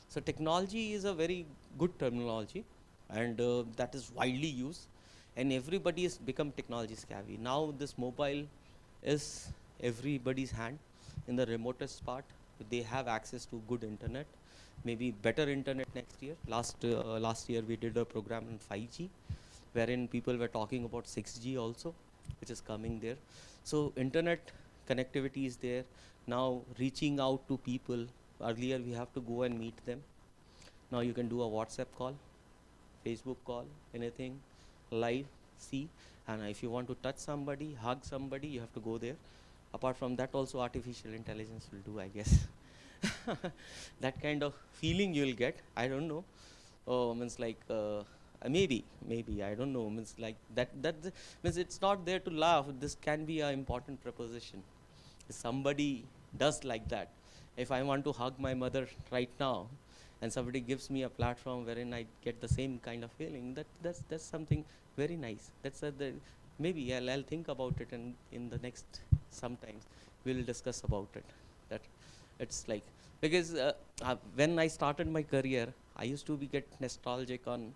So technology is a very good terminology, and that is widely used, and everybody has become technology savvy. Now this mobile is everybody's hand. In the remotest part, they have access to good internet, maybe better internet next year. Last year we did a program on 5G, wherein people were talking about 6G also, which is coming there. So internet connectivity is there. Now reaching out to people, earlier we have to go and meet them. Now you can do a WhatsApp call, Facebook call, anything, live, see. And if you want to touch somebody, hug somebody, you have to go there. Apart from that also artificial intelligence will do, I guess. That kind of feeling you will get, I don't know. Means like, maybe, I don't know, means like means it's not there to laugh. This can be an important proposition. If somebody does like that, if I want to hug my mother right now, and somebody gives me a platform wherein I get the same kind of feeling, that's something very nice. Maybe I'll think about it, and in the next sometimes we'll discuss about it. That it's like, because when I started my career, I used to get nostalgic on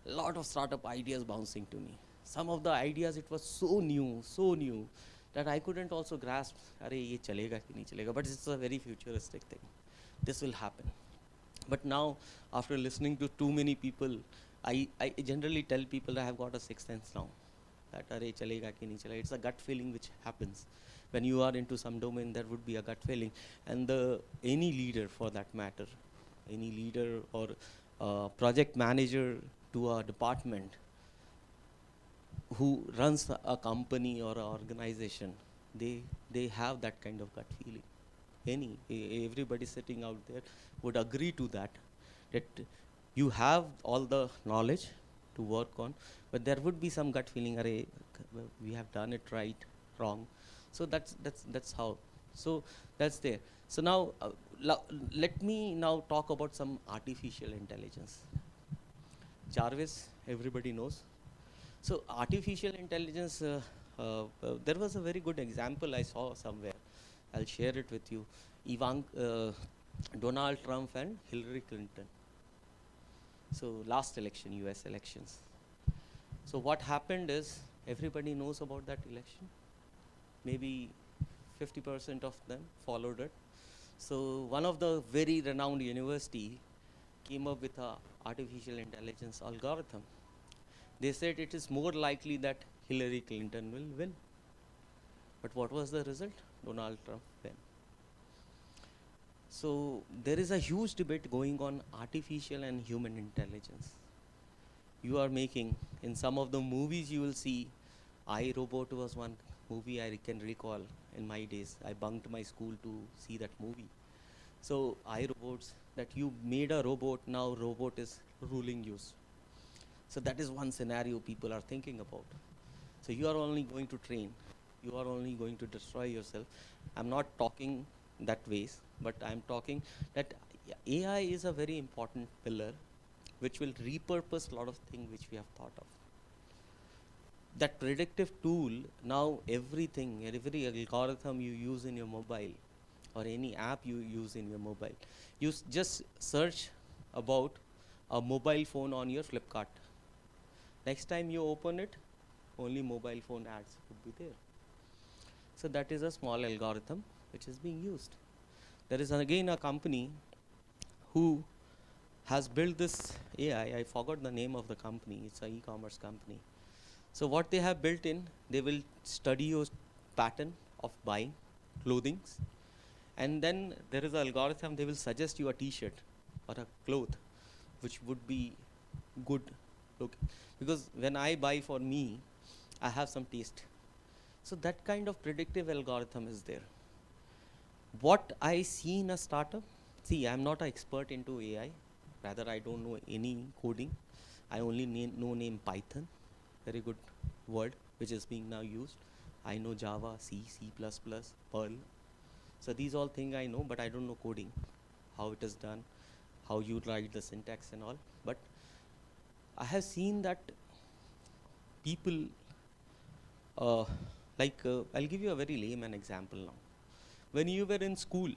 a lot of startup ideas bouncing to me. Some of the ideas, it was so new, that I couldn't also grasp, ye chalega ki nahi chalega, but it's a very futuristic thing. This will happen. But now, after listening to too many people, I generally tell people I have got a sixth sense now. That chalega ki nahi chalega. It's a gut feeling which happens. When you are into some domain, there would be a gut feeling. And any leader for that matter, any leader or project manager to a department who runs a company or an organization, they have that kind of gut feeling. Everybody sitting out there would agree to that you have all the knowledge to work on, but there would be some gut feeling, we have done it right, wrong. So that's how. So that's there. So now let me now talk about some artificial intelligence. Jarvis, everybody knows. So artificial intelligence, there was a very good example I saw somewhere. I'll share it with you. Donald Trump and Hillary Clinton. So last election, US elections. So what happened is, everybody knows about that election. Maybe 50% of them followed it. So one of the very renowned university came up with a artificial intelligence algorithm. They said it is more likely that Hillary Clinton will win. But what was the result? Donald Trump won. So there is a huge debate going on artificial and human intelligence. You are making, in some of the movies you will see, I, Robot was one movie I can recall in my days. I bunked my school to see that movie. So I, Robots, that you made a robot, now robot is ruling you. So that is one scenario people are thinking about. So you are only going to train. You are only going to destroy yourself. I'm not talking that ways, but I'm talking that AI is a very important pillar which will repurpose a lot of things which we have thought of. That predictive tool, now everything, every algorithm you use in your mobile or any app you use in your mobile, you just search about a mobile phone on your Flipkart. Next time you open it, only mobile phone ads would be there. So that is a small algorithm which is being used. There is again a company who has built this AI. I forgot the name of the company. It's an e-commerce company. So what they have built in, they will study your pattern of buying clothing, and then there is an algorithm. They will suggest you a T-shirt or a cloth which would be good looking. Because when I buy for me, I have some taste. So that kind of predictive algorithm is there. What I see in a startup, see, I'm not an expert into AI. Rather, I don't know any coding. I only know name Python, very good word which is being now used. I know Java, C, C++, Perl. So these all things I know, but I don't know coding, how it is done, how you write the syntax and all. But I have seen that people, I'll give you a very layman example now. When you were in school,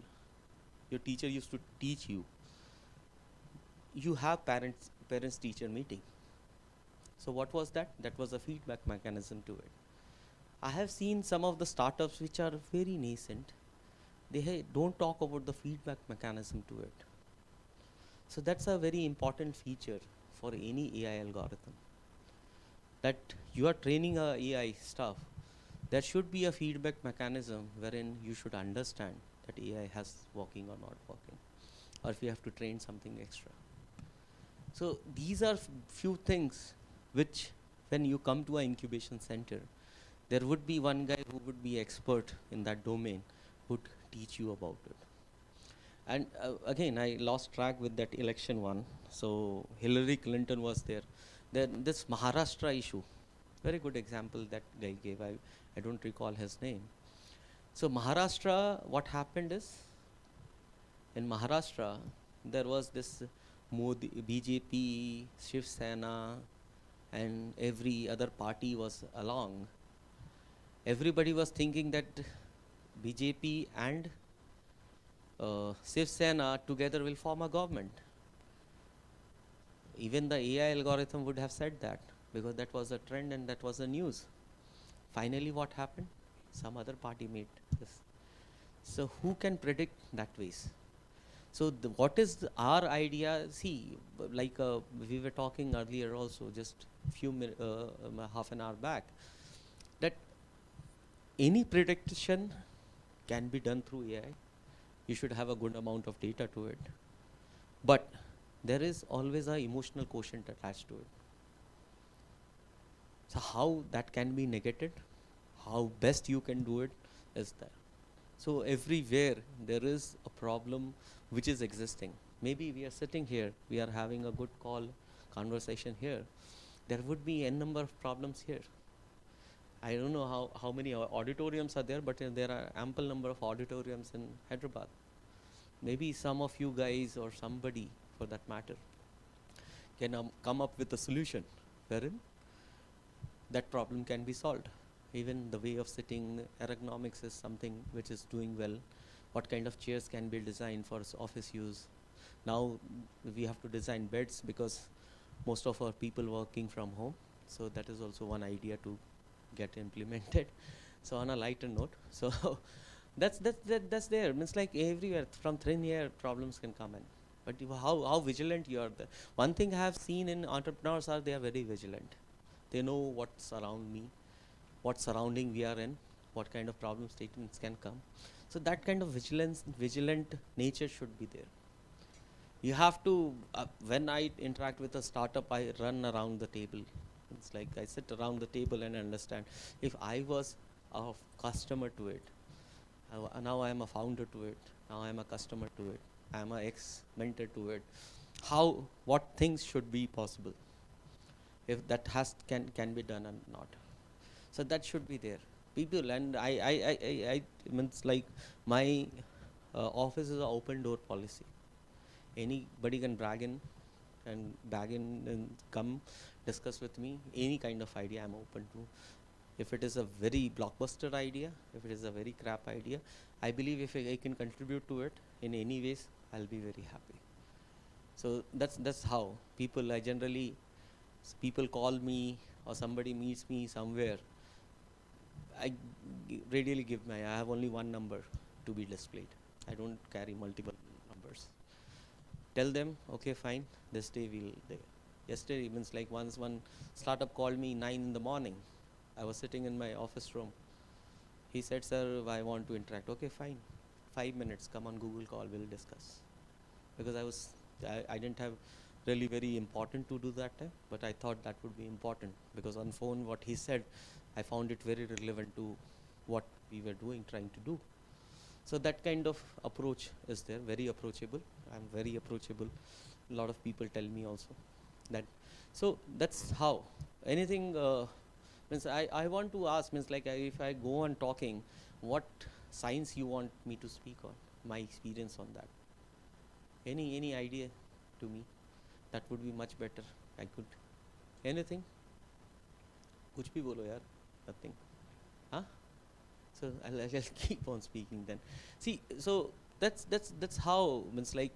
your teacher used to teach you. You have parents-teacher meeting. So what was that? That was a feedback mechanism to it. I have seen some of the startups which are very nascent. They don't talk about the feedback mechanism to it. So that's a very important feature for any AI algorithm. That you are training a AI stuff, there should be a feedback mechanism wherein you should understand that AI has working or not working, or if you have to train something extra. So these are few things which, when you come to an incubation center, there would be one guy who would be expert in that domain, would teach you about it. And again, I lost track with that election one. So Hillary Clinton was there. Then this Maharashtra issue, very good example that guy gave. I don't recall his name. So Maharashtra, what happened is, in Maharashtra, there was this Modi, BJP, Shiv Sena, and every other party was along. Everybody was thinking that BJP and Shiv Sena together will form a government. Even the AI algorithm would have said that, because that was a trend and that was the news. Finally, what happened? Some other party made this. So who can predict that ways? So what is our idea? See, like we were talking earlier also, just half an hour back, that any prediction can be done through AI. You should have a good amount of data to it. But there is always an emotional quotient attached to it. So how that can be negated, how best you can do it is there. So everywhere there is a problem which is existing. Maybe we are sitting here, we are having a good conversation here. There would be n number of problems here. I don't know how many auditoriums are there, but there are ample number of auditoriums in Hyderabad. Maybe some of you guys or somebody for that matter can come up with a solution wherein that problem can be solved. Even the way of sitting, ergonomics is something which is doing well. What kind of chairs can be designed for office use? Now we have to design beds because most of our people working from home. So that is also one idea to get implemented. So on a lighter note, so that's there. Means like everywhere from thin air problems can come in. But how vigilant you are there. One thing I have seen in entrepreneurs are they are very vigilant. They know what's around me, what surrounding we are in, what kind of problem statements can come. So that kind of vigilant nature should be there. You have to, when I interact with a startup, I run around the table. It's like I sit around the table and understand. If I was a customer to it, now I am a founder to it, now I am a customer to it, I am an ex-mentor to it, what things should be possible, if that can be done or not. So that should be there. People, and I means like my office is an open door policy. Anybody can bag in and come discuss with me. Any kind of idea I'm open to. If it is a very blockbuster idea, if it is a very crap idea, I believe if I can contribute to it in any ways, I'll be very happy. So that's how people, people call me or somebody meets me somewhere. I readily give I have only one number to be displayed. I don't carry multiple numbers. Tell them, okay, fine, this day we'll there. Yesterday, means like once one startup called me 9 in the morning. I was sitting in my office room. He said, sir, I want to interact. Okay, fine. 5 minutes, come on Google call, we'll discuss. Because I didn't have really very important to do that time, but I thought that would be important because on phone what he said, I found it very relevant to what we were trying to do. So that kind of approach is there, very approachable. I'm very approachable. A lot of people tell me also that. So that's how. Anything, means I want to ask, means like if I go on talking, what science you want me to speak on, my experience on that. Any idea to me? That would be much better. I could. Anything? Kuch bhi bolo yaar. Nothing. Huh? So I'll just keep on speaking then. See, so that's how, means like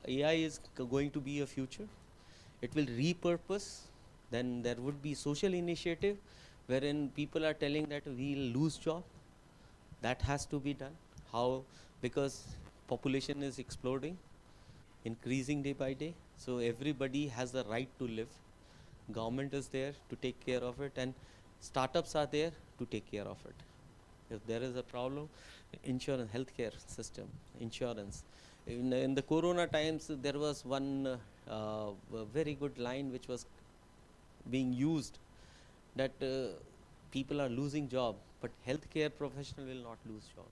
AI is going to be a future. It will repurpose. Then there would be social initiative wherein people are telling that we'll lose job. That has to be done. How? Because population is exploding, increasing day by day. So everybody has the right to live. Government is there to take care of it, and startups are there to take care of it. If there is a problem, insurance, healthcare system, insurance. In the corona times, there was one very good line which was being used, that people are losing job, but healthcare professional will not lose job.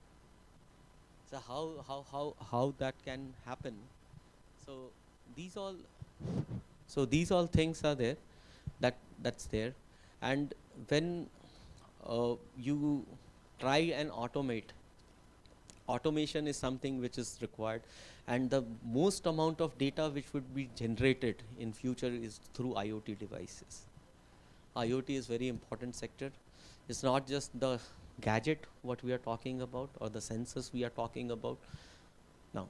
So how that can happen? So these all things are there. That's there. And when you try and automate, automation is something which is required, and the most amount of data which would be generated in future is through IoT devices. IoT is very important sector. It's not just the gadget what we are talking about or the sensors we are talking about. Now,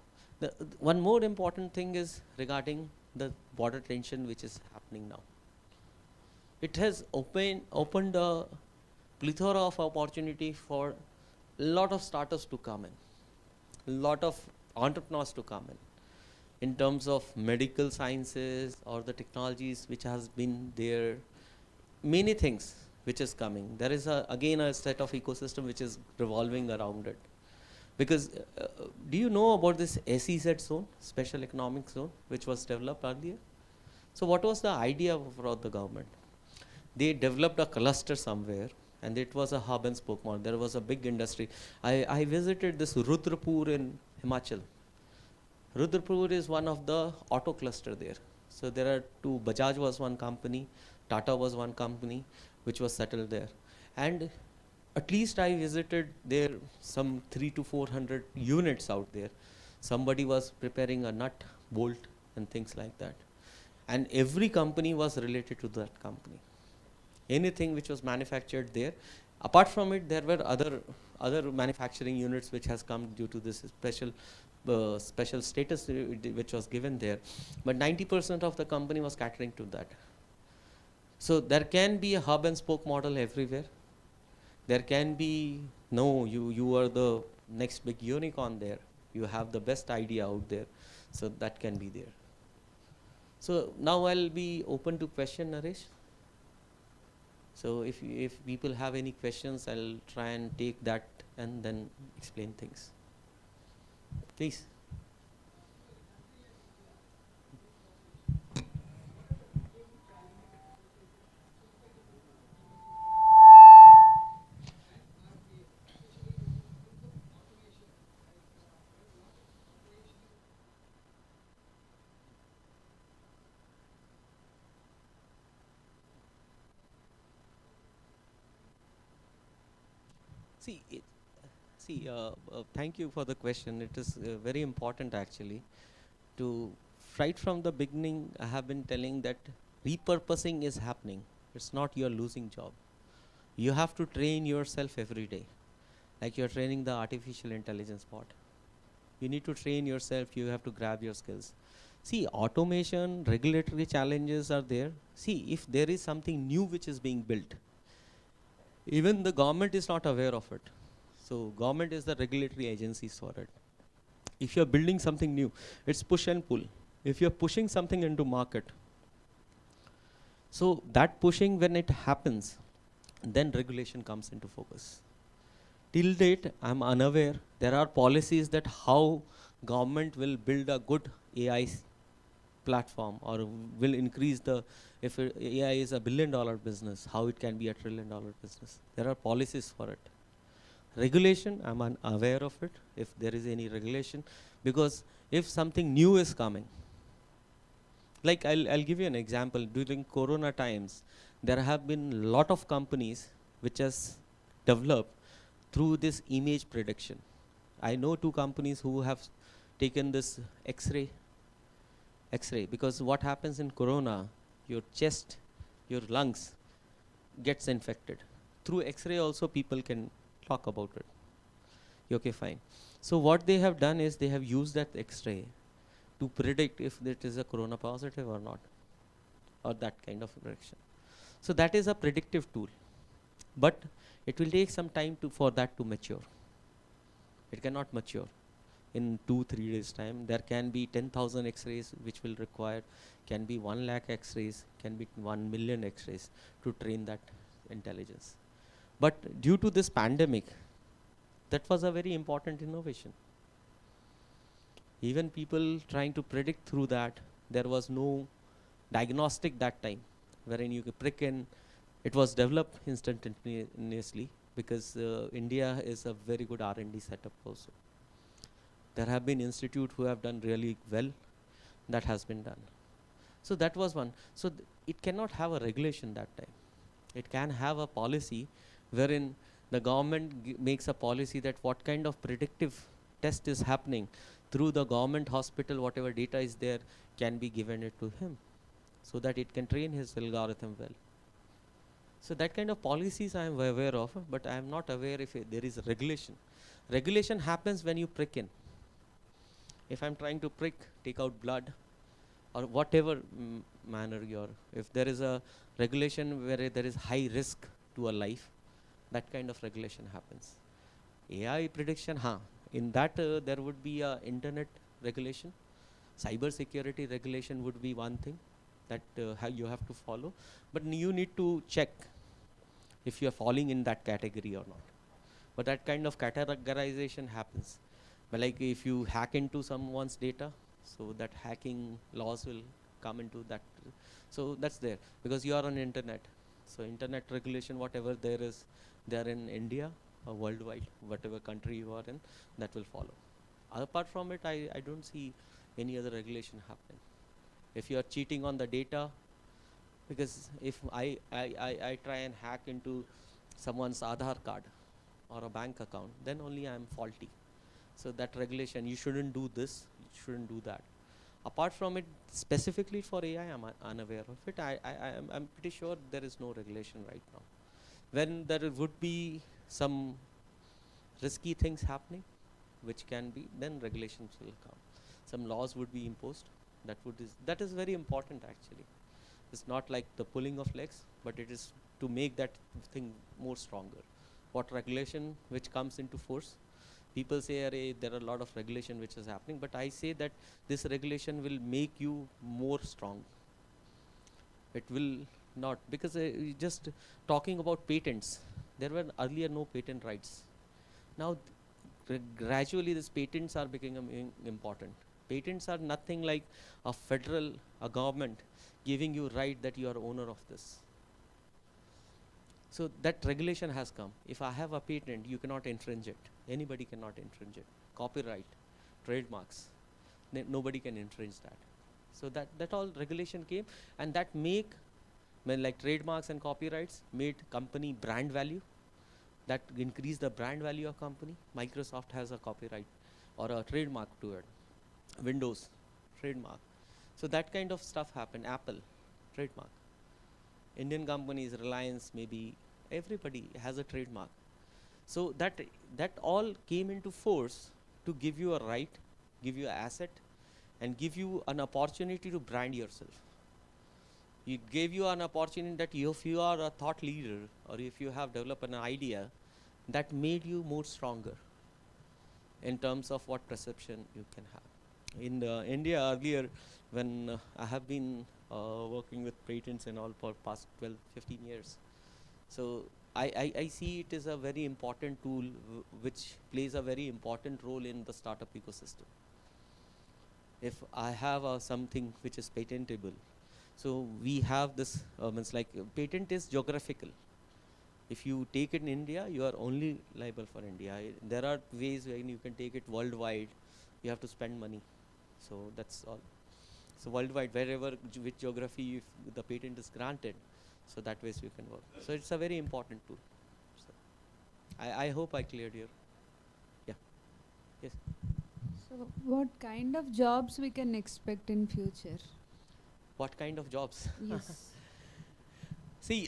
one more important thing is regarding the border tension which is happening now. It has opened a plethora of opportunity for a lot of startups to come in, a lot of entrepreneurs to come in terms of medical sciences or the technologies which has been there, many things which is coming. There is again a set of ecosystem which is revolving around it. Because do you know about this SEZ zone, special economic zone, which was developed earlier? So what was the idea for the government? They developed a cluster somewhere, and it was a hub and spoke model. There was a big industry. I visited this Rudrapur in Himachal. Rudrapur is one of the auto cluster there. So there are two, Bajaj was one company, Tata was one company, which was settled there. And at least I visited there some 300 to 400 units out there. Somebody was preparing a nut, bolt, and things like that. And every company was related to that company. Anything which was manufactured there. Apart from it, there were other manufacturing units which has come due to this special status which was given there. But 90% of the company was catering to that. So there can be a hub and spoke model everywhere. There can be, no, you are the next big unicorn there. You have the best idea out there. So that can be there. So now I'll be open to question, Naresh. So if people have any questions, I'll try and take that and then explain things. Please. Thank you for the question. It is very important actually. Right from the beginning, I have been telling that repurposing is happening. It's not you're losing job. You have to train yourself every day. Like you're training the artificial intelligence bot. You need to train yourself, you have to grab your skills. See, automation, regulatory challenges are there. See, if there is something new which is being built, even the government is not aware of it. So government is the regulatory agencies for it. If you're building something new, it's push and pull. If you're pushing something into market, so that pushing, when it happens, then regulation comes into focus. Till date, I'm unaware. There are policies that how government will build a good AI platform or will increase if AI is $1 billion business, how it can be $1 trillion business. There are policies for it. Regulation, I'm unaware of it, if there is any regulation, because if something new is coming, like I'll give you an example. During Corona times, there have been a lot of companies which has developed through this image prediction. I know 2 companies who have taken this X-ray, because what happens in Corona, your chest, your lungs gets infected. Through X-ray also people can talk about it. Okay, fine. So what they have done is they have used that X-ray to predict if it is a Corona positive or not, or that kind of prediction. So that is a predictive tool. but it will take some time for that to mature. It cannot mature in 2-3 days time. There can be 10,000 X-rays which will require, can be 1 lakh X-rays, can be 1 million X-rays to train that intelligence. But due to this pandemic, that was a very important innovation. Even people trying to predict through that, there was no diagnostic that time, wherein you could prick in. It was developed instantaneously because India is a very good R&D setup also. There have been institutes who have done really well. That has been done. So that was one. So it cannot have a regulation that time. It can have a policy wherein the government makes a policy that what kind of predictive test is happening through the government hospital, whatever data is there can be given it to him so that it can train his algorithm well. So that kind of policies I am aware of, but I am not aware if there is a regulation. Regulation happens when you prick in. If I'm trying to prick, take out blood, or whatever manner if there is a regulation where there is high risk to a life, that kind of regulation happens. AI prediction, in that there would be a internet regulation. Cyber security regulation would be one thing that you have to follow, but you need to check if you are falling in that category or not. But that kind of categorization happens. But like if you hack into someone's data, so that hacking laws will come into that. So that's there because you are on internet. So internet regulation, whatever there is, there in India or worldwide, whatever country you are in, that will follow. Apart from it, I don't see any other regulation happening. If you are cheating on the data, because if I try and hack into someone's Aadhaar card or a bank account, then only I am faulty. So that regulation, you shouldn't do this, you shouldn't do that. Apart from it, specifically for AI, I'm unaware of it. I'm pretty sure there is no regulation right now. When there would be some risky things happening, which can be, then regulations will come. Some laws would be imposed. That is very important actually. It's not like the pulling of legs, but it is to make that thing more stronger. What regulation which comes into force? People say there are a lot of regulation which is happening, but I say that this regulation will make you more strong. It will not, because just talking about patents, there were earlier no patent rights. Now gradually these patents are becoming important. Patents are nothing like a government giving you right that you are owner of this. So that regulation has come. If I have a patent, you cannot infringe it. Anybody cannot infringe it. Copyright, trademarks, nobody can infringe that. So that all regulation came, and that like trademarks and copyrights made company brand value. That increased the brand value of company. Microsoft has a copyright or a trademark to it. Windows, trademark. So that kind of stuff happened. Apple, trademark. Indian companies, Reliance, maybe everybody has a trademark. So that all came into force to give you a right, give you an asset, and give you an opportunity to brand yourself. It gave you an opportunity that if you are a thought leader or if you have developed an idea, that made you more stronger in terms of what perception you can have. In India earlier, when I have been working with patents and all for past 12-15 years, so I see it is a very important tool which plays a very important role in the startup ecosystem. If I have something which is patentable, so we have this, means like patent is geographical. If you take it in India, you are only liable for India. There are ways when you can take it worldwide. You have to spend money. So that's all. So worldwide, wherever, which geography, if the patent is granted, so that ways you can work. So it's a very important tool. So I hope I cleared your, yeah. Yes. So what kind of jobs we can expect in future? What kind of jobs? Yes. See,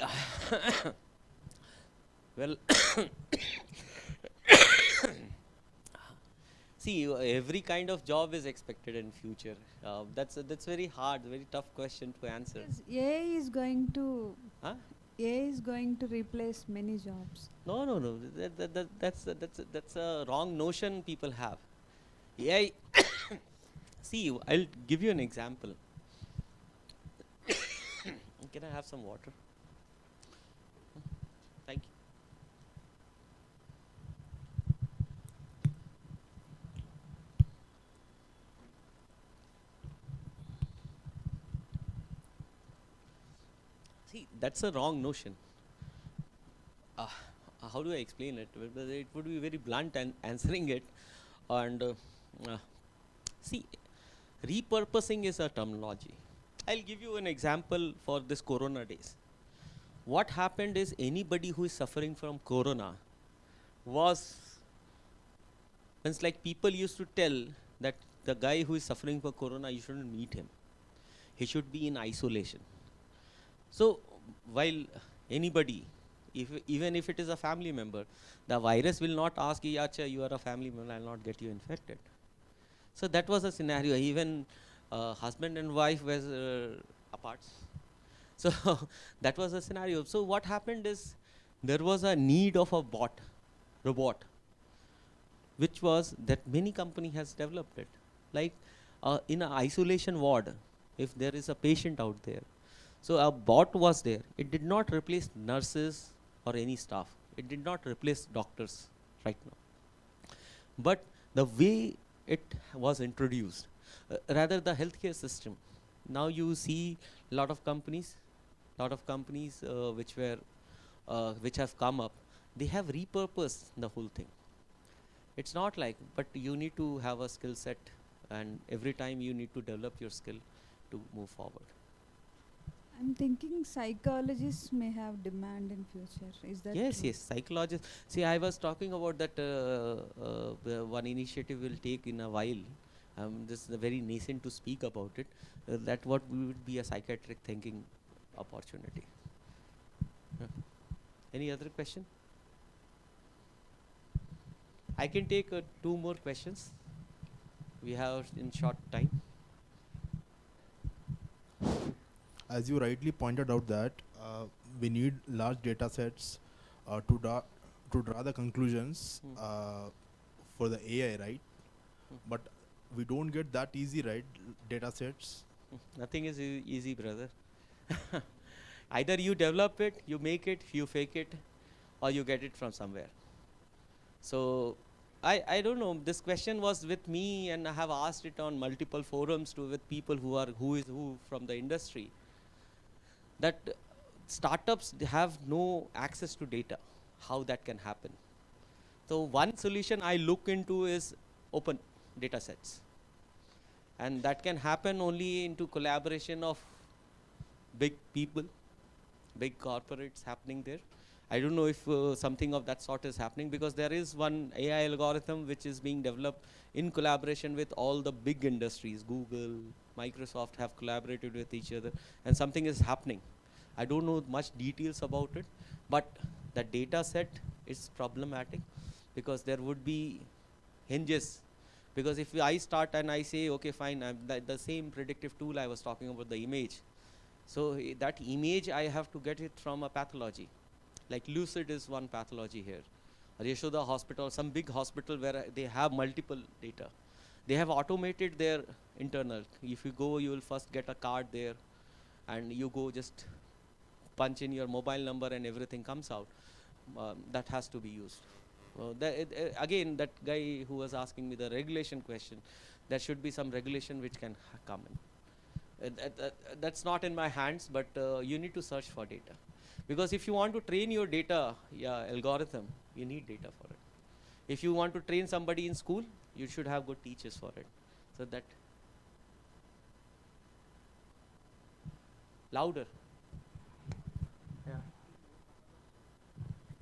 well, see, every kind of job is expected in future. That's very hard, very tough question to answer. Yes, AI is going to Huh? AI is going to replace many jobs. No, no, no. That's a wrong notion people have. AI. See, I'll give you an example. Can I have some water? Thank you. See, that's a wrong notion. How do I explain it? Well, it would be very blunt and answering it. And see, repurposing is a terminology. I'll give you an example for this corona days. What happened is anybody who is suffering from corona was, it's like people used to tell that the guy who is suffering for corona, you shouldn't meet him. He should be in isolation. So while anybody, even if it is a family member, the virus will not ask, Yacha, you are a family member, I'll not get you infected. So that was a scenario. Even husband and wife were apart. So that was a scenario. So what happened is there was a need of a robot, which was that many company has developed it. Like in an isolation ward, if there is a patient out there, so a bot was there. It did not replace nurses or any staff. It did not replace doctors right now. But the way it was introduced, rather the healthcare system, now you see a lot of companies which have come up, they have repurposed the whole thing. It's not like, but you need to have a skill set, and every time you need to develop your skill to move forward. I'm thinking psychologists may have demand in future. Is that Yes, true? yes, psychologists. See, I was talking about that one initiative will take in a while. This is very nascent to speak about it. That what would be a psychiatric thinking opportunity. Yeah. Any other question? I can take 2 more questions. We have in short time. As you rightly pointed out that we need large data sets to draw the conclusions for the AI, right? But we don't get that easy, right? Data sets. Nothing is easy, brother. Either you develop it, you make it, you fake it, or you get it from somewhere. So I don't know. This question was with me, and I have asked it on multiple forums with people who is who from the industry. That startups have no access to data. How that can happen? So one solution I look into is open data sets, and that can happen only into collaboration of big people, big corporates happening there. I don't know if something of that sort is happening, because there is one AI algorithm which is being developed in collaboration with all the big industries. Google, Microsoft have collaborated with each other, and something is happening. I don't know much details about it, but the data set is problematic, because there would be hinges. Because if I start and I say, okay, fine, the same predictive tool I was talking about, the image. So that image, I have to get it from a pathology. Like Lucid is one pathology here. Or Yashoda Hospital, some big hospital where they have multiple data. They have automated their internal. If you go, you will first get a card there, and you go just punch in your mobile number and everything comes out. That has to be used. Again, that guy who was asking me the regulation question, there should be some regulation which can come in. That's not in my hands, but you need to search for data. Because if you want to train your data algorithm, you need data for it. If you want to train somebody in school, you should have good teachers for it. So that. Louder. Yeah.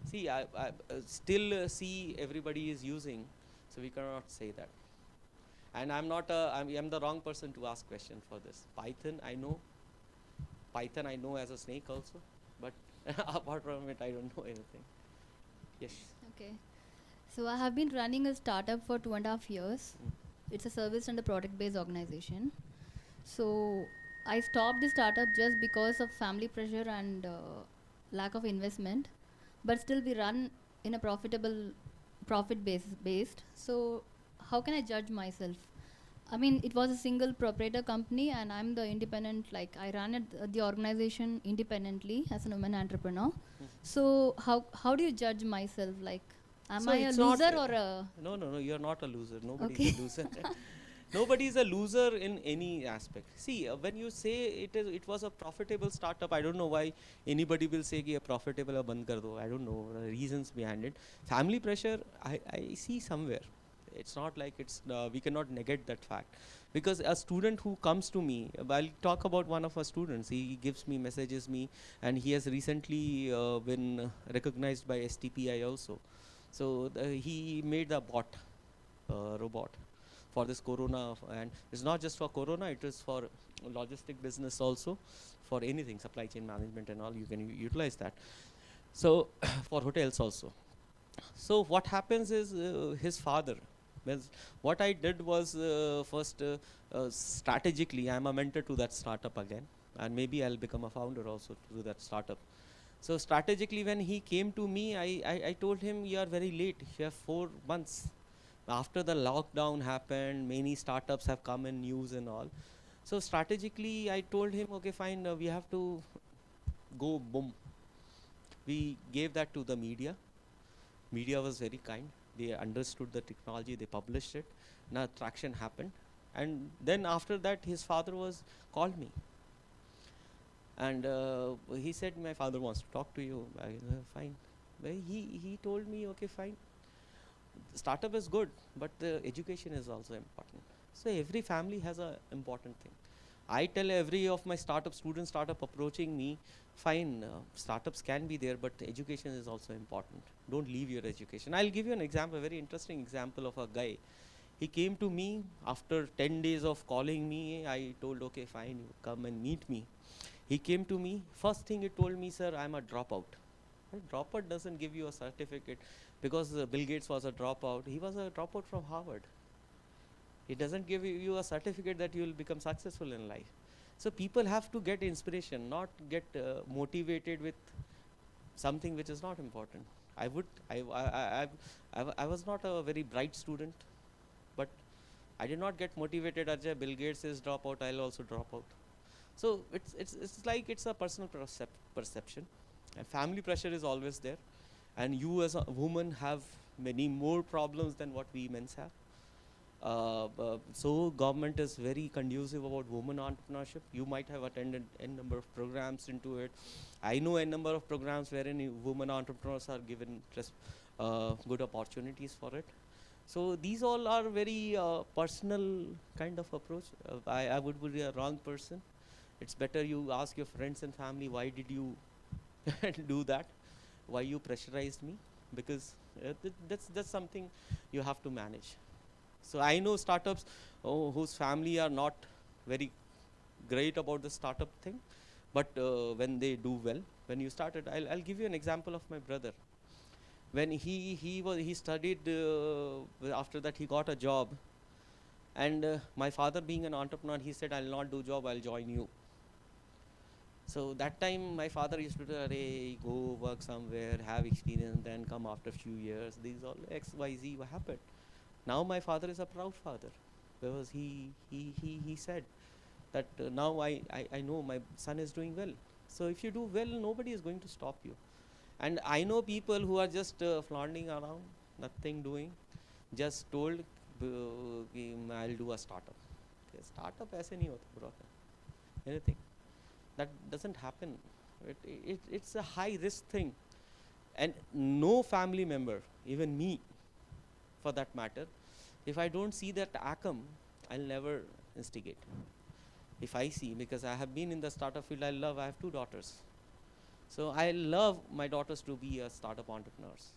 See, I still see everybody is using, so we cannot say that. And I'm the wrong person to ask question for this. Python I know as a snake also, but apart from it, I don't know anything. Yes. Okay. So I have been running a startup for 2.5 years. It's a service and a product-based organization. So I stopped the startup just because of family pressure and lack of investment, but still we run in a profit based. So how can I judge myself? I mean, it was a single proprietor company, and I'm the independent, like I ran the organization independently as an woman entrepreneur. So how do you judge myself? Like, am So I a it's not, loser or a? No, you're not a loser. Nobody's Okay. a loser. Nobody is a loser in any aspect. See, when you say it was a profitable startup, I don't know why anybody will say कि profitable है बंद कर दो. I don't know the reasons behind it. Family pressure, I see somewhere. It's not like it's we cannot negate that fact, because a student who comes to me, I'll talk about one of our students. He gives me messages me, and he has recently been recognized by STPI also. So he made a robot for this corona, and it's not just for corona, it is for logistic business also, for anything, supply chain management and all, you can utilize that. So for hotels also. So what happens is his father, what I did was first strategically, I'm a mentor to that startup again, and maybe I'll become a founder also to that startup. So strategically, when he came to me, I told him, you are very late, you have 4 months. After the lockdown happened, many startups have come in news and all. So strategically, I told him, okay, fine, we have to go boom. We gave that to the media. Media was very kind. They understood the technology, they published it. Now traction happened. And then after that, his father called me. And he said, my father wants to talk to you. Fine. Well, he told me, okay, fine. Startup is good, but the education is also important. So every family has an important thing. I tell every of my students startup approaching me, fine, startups can be there, but education is also important. Don't leave your education. I'll give you an example, a very interesting example of a guy. He came to me after 10 days of calling me. I told, okay, fine, you come and meet me. He came to me. First thing he told me, sir, I'm a dropout. Dropout doesn't give you a certificate, because Bill Gates was a dropout. He was a dropout from Harvard. It doesn't give you a certificate that you will become successful in life. So people have to get inspiration, not get motivated with something which is not important. I was not a very bright student, but I did not get motivated. Ajay, Bill Gates is dropout, I'll also drop out. So it's like it's a personal perception, and family pressure is always there, and you as a woman have many more problems than what we men have. So government is very conducive about women entrepreneurship. You might have attended a number of programs into it. I know a number of programs wherein women entrepreneurs are given good opportunities for it. So these all are very personal kind of approach. I would be a wrong person. It's better you ask your friends and family, why did you do that? Why you pressurized me? Because that's something you have to manage. So I know startups whose family are not very great about the startup thing, but when they do well, when you started, I'll give you an example of my brother. When he studied, after that he got a job, and my father being an entrepreneur, he said, I'll not do job, I'll join you. So that time my father used to tell, hey, go work somewhere, have experience, then come after a few years. These all X, Y, Z, what happened? Now my father is a proud father, because he said that now I know my son is doing well. So if you do well, nobody is going to stop you. And I know people who are just flaunting around, nothing doing, just told, I'll do a startup. Okay, startup aise nahi hota bro. Anything. That doesn't happen. It's a high risk thing. And no family member, even me for that matter, if I don't see that outcome, I'll never instigate. If I see, because I have been in the startup field, I have 2 daughters. So I love my daughters to be a startup entrepreneurs.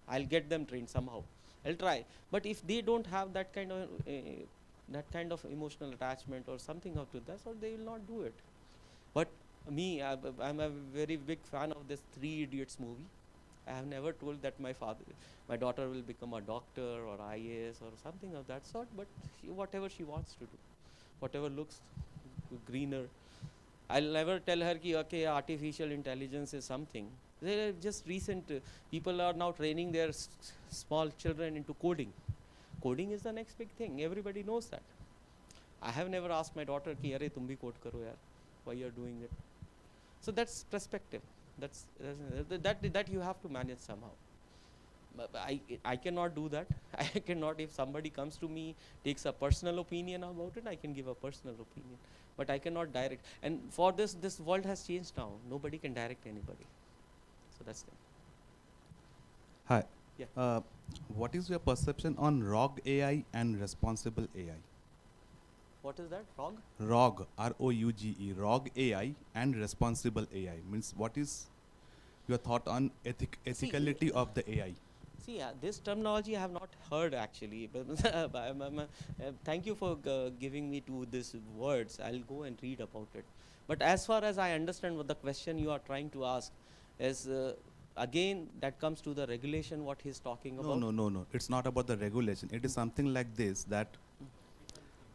I'll get them trained somehow. I'll try. But if they don't have that kind of emotional attachment or something up to that, so they will not do it. But me, I'm a very big fan of this 3 Idiots movie. I have never told that my daughter will become a doctor or IAS or something of that sort, but whatever she wants to do, whatever looks greener, I'll never tell her ki, okay, artificial intelligence is something. Just recent people are now training their small children into coding. Coding is the next big thing. Everybody knows that. I have never asked my daughter ki, "Arey, tum bhi code karo yaar. Why you are doing it?" So that's perspective. That you have to manage somehow. But I cannot do that. I cannot. If somebody comes to me, takes a personal opinion about it, I can give a personal opinion. But I cannot direct. And for this world has changed now. Nobody can direct anybody. So that's it. Hi. Yeah. What is your perception on ROG AI and responsible AI? What is that? ROG? ROG, R-O-U-G-E, ROG AI and responsible AI. Means what is your thought on ethicality of the AI? See, this terminology I have not heard actually. But thank you for giving me to these words. I'll go and read about it. But as far as I understand what the question you are trying to ask is, again, that comes to the regulation what he's talking about. No. It's not about the regulation. It is something like this, that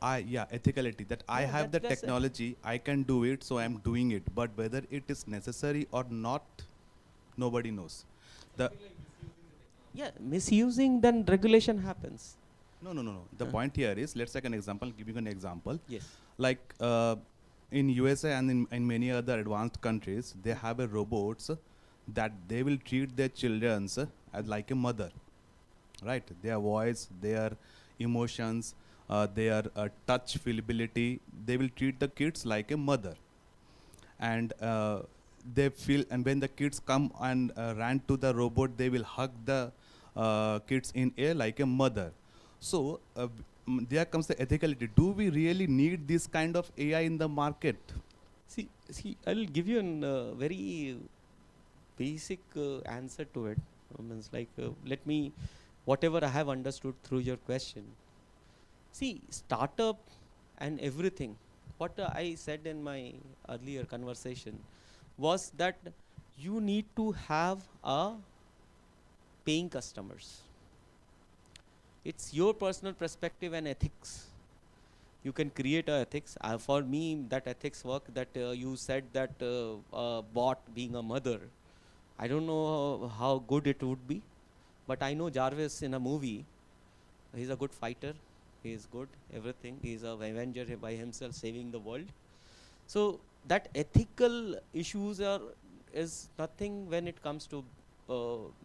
ethicality, that I have the technology, I can do it, so I'm doing it. But whether it is necessary or not, nobody knows. Misusing, then regulation happens. No. The point here is, let's take an example, giving an example. Yes. Like in USA and in many other advanced countries, they have a robots that they will treat their children as like a mother, right? Their voice, their emotions, their touch feelability, they will treat the kids like a mother. And they feel, and when the kids come and ran to the robot, they will hug the kids in air like a mother. So there comes the ethicality. Do we really need this kind of AI in the market? See, I'll give you a very basic answer to it. Means like, let me, whatever I have understood through your question. See, startup and everything, what I said in my earlier conversation was that you need to have a paying customers. It's your personal perspective and ethics. You can create a ethics. For me, that ethics work that you said that bot being a mother, I don't know how good it would be, but I know Jarvis in a movie. He's a good fighter. He is good, everything. He's a avenger by himself, saving the world. So that ethical issues is nothing when it comes to,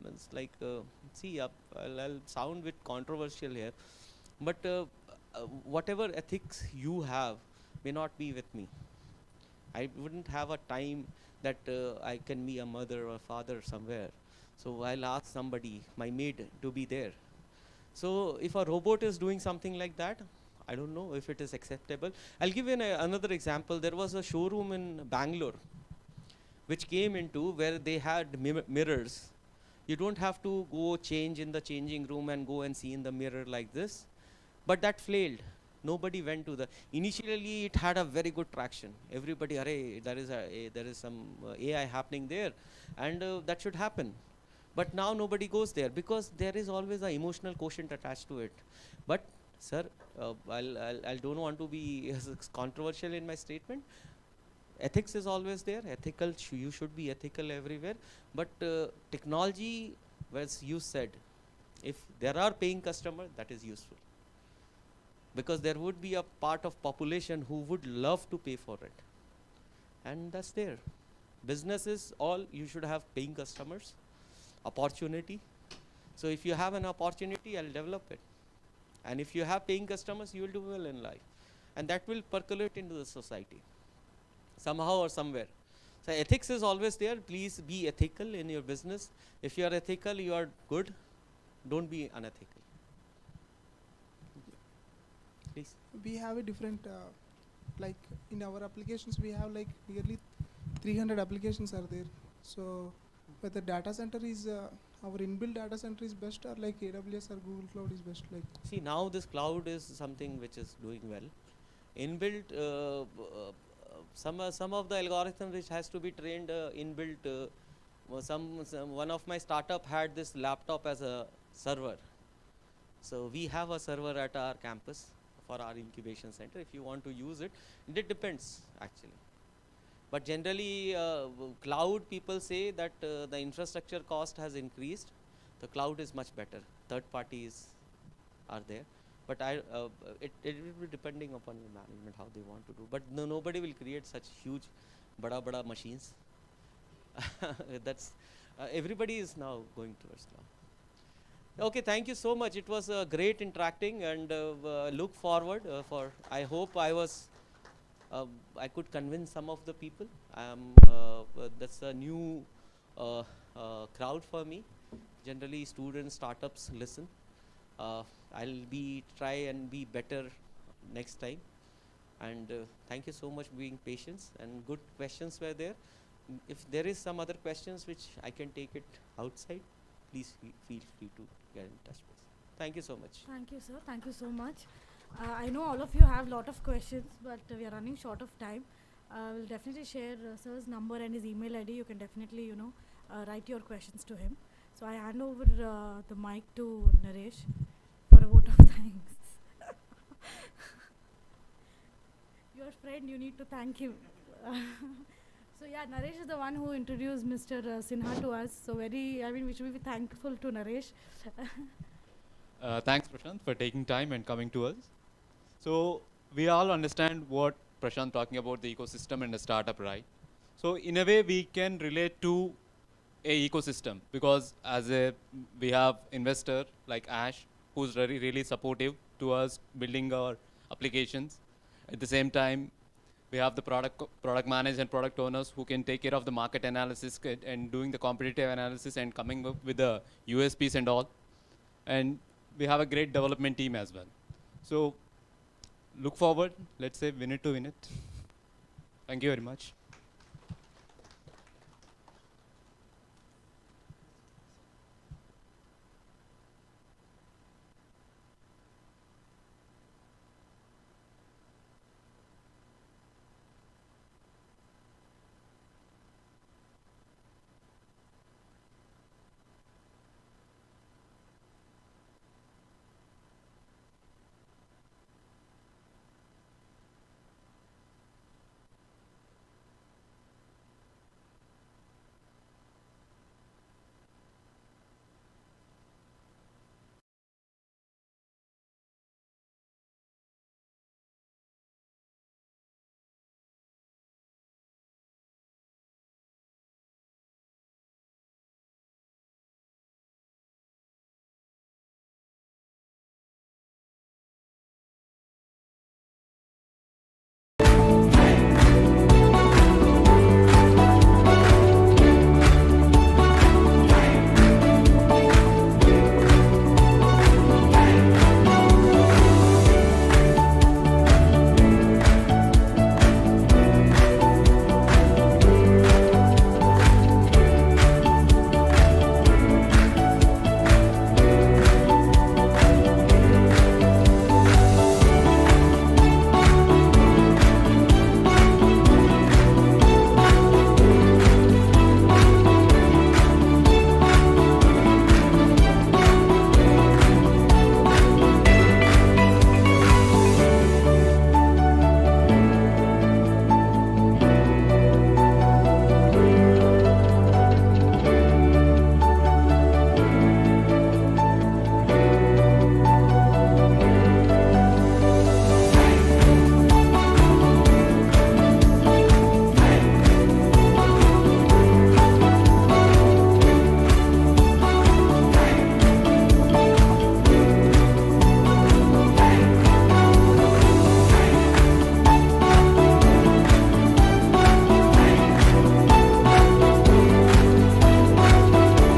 it's like, see, I'll sound a bit controversial here, but whatever ethics you have may not be with me. I wouldn't have a time that I can be a mother or father somewhere. So I'll ask somebody, my maid, to be there. So if a robot is doing something like that, I don't know if it is acceptable. I'll give you another example. There was a showroom in Bangalore which came into where they had mirrors. You don't have to go change in the changing room and go and see in the mirror like this. But that failed. Nobody went to the, initially it had a very good traction. Everybody, array, there is some AI happening there, and that should happen. But now nobody goes there because there is always an emotional quotient attached to it. But sir, I don't want to be controversial in my statement. Ethics is always there. Ethical, you should be ethical everywhere. But technology, as you said, if there are paying customers, that is useful. Because there would be a part of population who would love to pay for it. And that's there. Businesses, all, you should have paying customers, opportunity. So if you have an opportunity, I'll develop it. And if you have paying customers, you will do well in life. And that will percolate into the society, somehow or somewhere. So ethics is always there. Please be ethical in your business. If you are ethical, you are good. Don't be unethical. Please. We have a different, like in our applications, we have like nearly 300 applications are there. So whether data center is, our inbuilt data center is best, or like AWS or Google Cloud is best? Like, see, now this cloud is something which is doing well. Inbuilt, some of the algorithm which has to be trained inbuilt. One of my startup had this laptop as a server. So we have a server at our campus for our incubation center. If you want to use it, it depends actually. But generally, cloud people say that the infrastructure cost has increased. The cloud is much better. Third parties are there. But it will be depending upon the management how they want to do. But nobody will create such huge bada machines. That's everybody is now going towards cloud. Okay, thank you so much. It was great interacting, and look forward for. I hope I could convince some of the people. That's a new crowd for me. Generally, students, startups listen. I'll try and be better next time. And thank you so much for being patient, and good questions were there. If there is some other questions which I can take it outside, please feel free to get in touch with us. Thank you so much. Thank you, sir. Thank you so much. I know all of you have a lot of questions, but we are running short of time. We'll definitely share sir's number and his email ID. You can definitely, write your questions to him. So I hand over the mic to Naresh for a vote of thanks. Your friend, you need to thank him. So yeah, Naresh is the one who introduced Mr. Sinha to us. So we should be thankful to Naresh. Thanks, Prashant, for taking time and coming to us. So we all understand what Prashant talking about, the ecosystem and the startup, right? So in a way, we can relate to a ecosystem, because we have investor like Ash, who's really supportive to us building our applications. At the same time, we have the product managers and product owners who can take care of the market analysis and doing the competitive analysis and coming up with the USPs and all. And we have a great development team as well. So look forward, let's say win it to win it. Thank you very much.